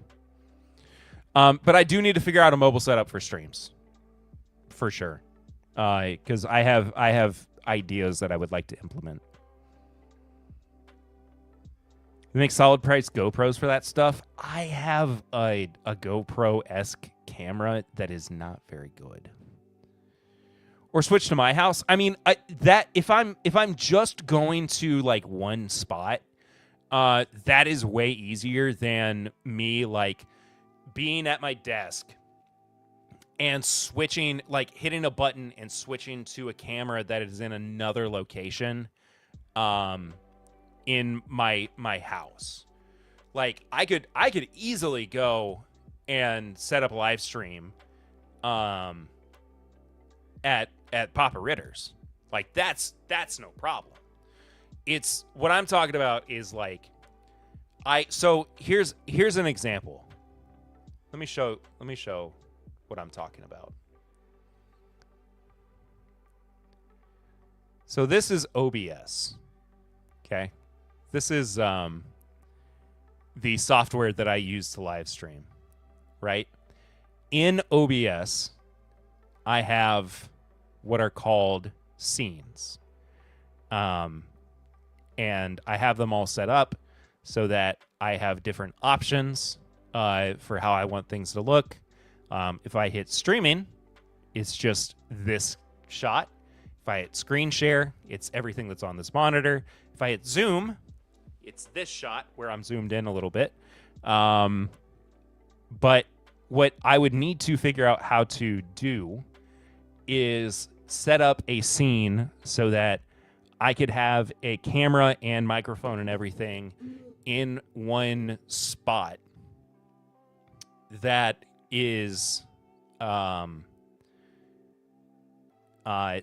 But I do need to figure out a mobile setup for streams, for sure, because I have ideas that I would like to implement. We make solid price GoPros for that stuff. I have a GoPro-esque camera that is not very good. Or switch to my house. I mean, if I'm just going to like one spot, that is way easier than me like being at my desk and switching, like hitting a button and switching to a camera that is in another location in my house. Like I could easily go and set up a live stream at Papa Ritter's. Like that's no problem. It's what I'm talking about is like so here's an example. Let me show what I'm talking about. So this is OBS. Okay? This is the software that I use to live stream, right? In OBS, I have what are called scenes. And I have them all set up so that I have different options for how I want things to look. If I hit streaming, it's just this shot. If I hit screen share, it's everything that's on this monitor. If I hit zoom, it's this shot where I'm zoomed in a little bit. But what I would need to figure out how to do is set up a scene so that I could have a camera and microphone and everything in one spot that is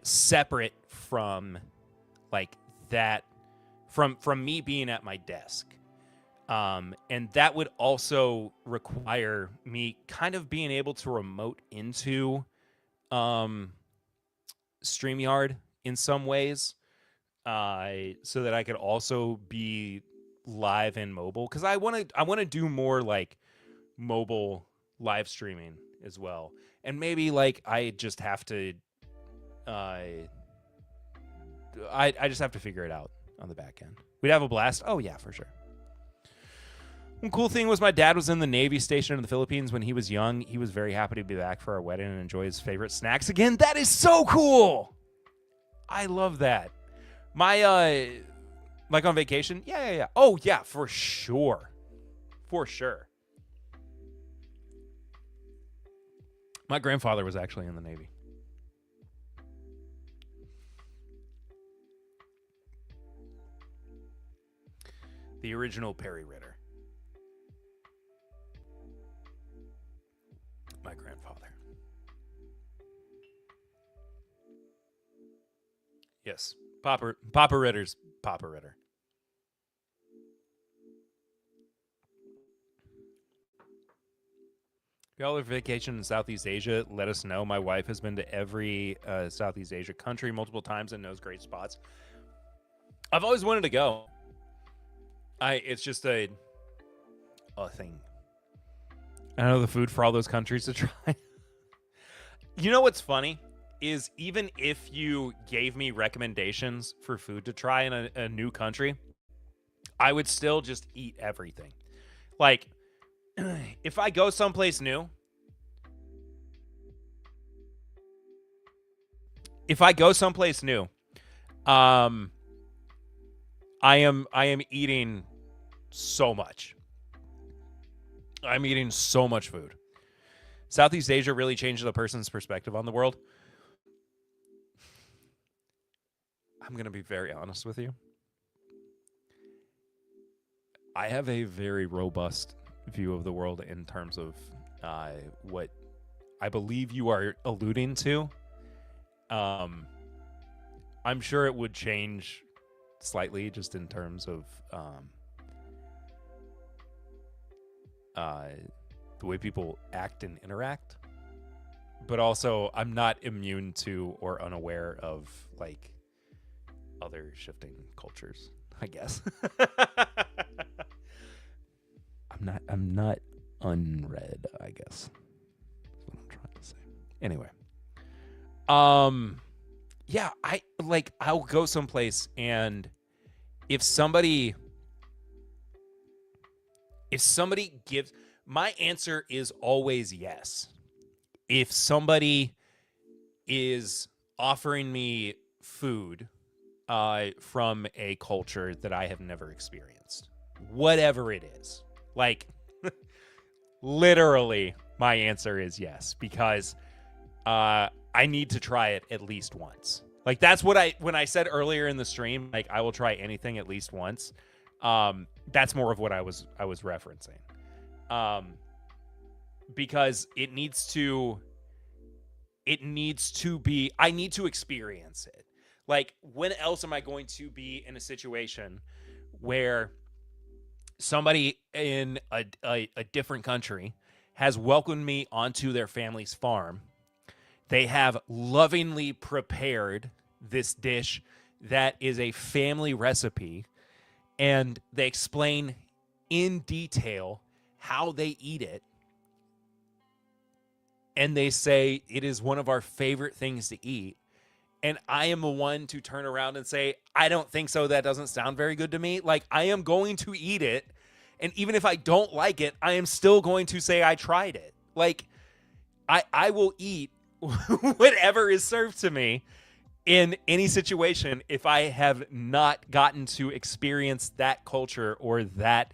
separate from like that from me being at my desk. And that would also require me kind of being able to remote into StreamYard in some ways, so that I could also be live and mobile, because I want to do more like mobile live streaming as well. And maybe like I just have to I just have to figure it out on the back end. We'd have a blast. Oh yeah, for sure. One cool thing was my dad was in the Navy station in the Philippines when he was young. He was very happy to be back for our wedding and enjoy his favorite snacks again. That is so cool. I love that. My like on vacation? Yeah. Oh yeah, for sure. For sure. My grandfather was actually in the Navy. The original Perry Ritter. My grandfather. Yes. Papa Ritter's Papa Ritter. If y'all are vacation in Southeast Asia, let us know. My wife has been to every Southeast Asia country multiple times and knows great spots. I've always wanted to go. It's just a thing. I know the food for all those countries to try. You know what's funny is even if you gave me recommendations for food to try in a new country, I would still just eat everything. Like, if I go someplace new, I am eating so much. I'm eating so much food. Southeast Asia really changes a person's perspective on the world. I'm going to be very honest with you. I have a very robust view of the world in terms of what I believe you are alluding to. I'm sure it would change slightly just in terms of the way people act and interact, but also I'm not immune to or unaware of like other shifting cultures, I guess. I'm not unread, I guess. That's what I'm trying to say. Anyway. Yeah, I'll go someplace and if somebody gives, my answer is always yes. If somebody is offering me food from a culture that I have never experienced, whatever it is, like literally my answer is yes, because I need to try it at least once. Like that's what when I said earlier in the stream, like I will try anything at least once. That's more of what I was referencing. Because it needs to be, I need to experience it. Like, when else am I going to be in a situation where somebody in a different country has welcomed me onto their family's farm? They have lovingly prepared this dish that is a family recipe, and they explain in detail how they eat it. And they say it is one of our favorite things to eat. And I am the one to turn around and say, I don't think so. That doesn't sound very good to me. Like, I am going to eat it. And even if I don't like it, I am still going to say I tried it. Like, I will eat whatever is served to me in any situation if I have not gotten to experience that culture or that,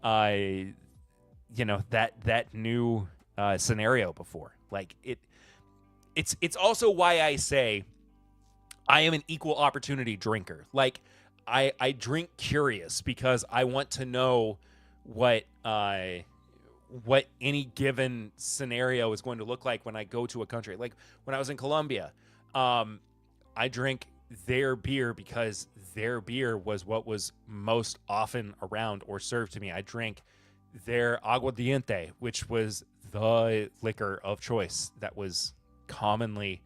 that new scenario before. Like, it's also why I say I am an equal opportunity drinker. Like, I drink curious because I want to know what any given scenario is going to look like when I go to a country. Like when I was in Colombia, I drank their beer because their beer was what was most often around or served to me. I drank their aguardiente, which was the liquor of choice that was commonly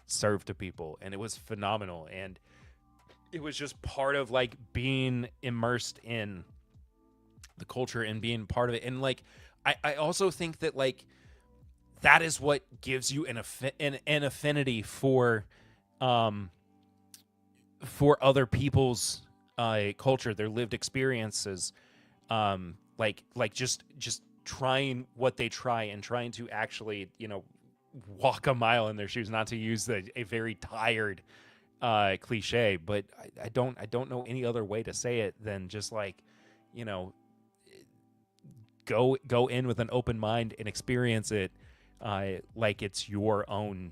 served to people, and it was phenomenal. And it was just part of like being immersed in the culture and being part of it. And like I also think that like that is what gives you an affinity for other people's culture, their lived experiences, like just trying what they try and trying to actually, walk a mile in their shoes, not to use a very tired cliche, but I don't know any other way to say it than just like, go in with an open mind and experience it like it's your own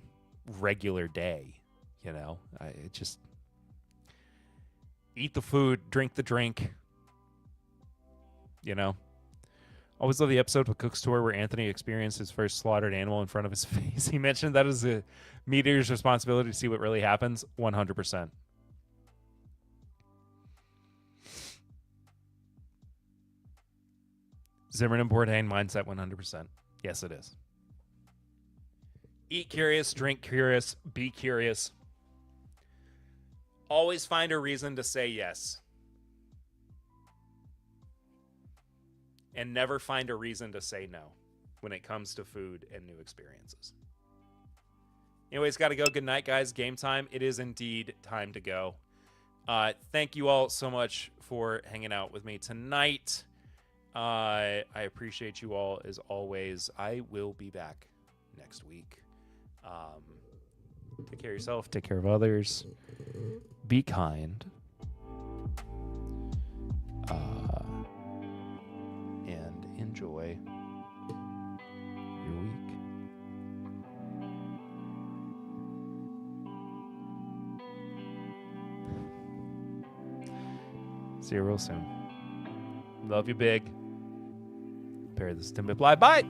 regular day. Just eat the food, drink the drink. Always love the episode with Cook's Tour where Anthony experienced his first slaughtered animal in front of his face. He mentioned that is a meat eater's responsibility to see what really happens. 100%. Zimmerman Bourdain mindset, 100%. Yes, it is. Eat curious, drink curious, be curious. Always find a reason to say yes. And never find a reason to say no when it comes to food and new experiences. Anyways, got to go. Good night, guys. Game time. It is indeed time to go. Thank you all so much for hanging out with me tonight. I appreciate you all as always. I will be back next week. Take care of yourself. Take care of others. Be kind. And enjoy your week. See you real soon. Love you big. Perry, this is TIMBP Live. Bye.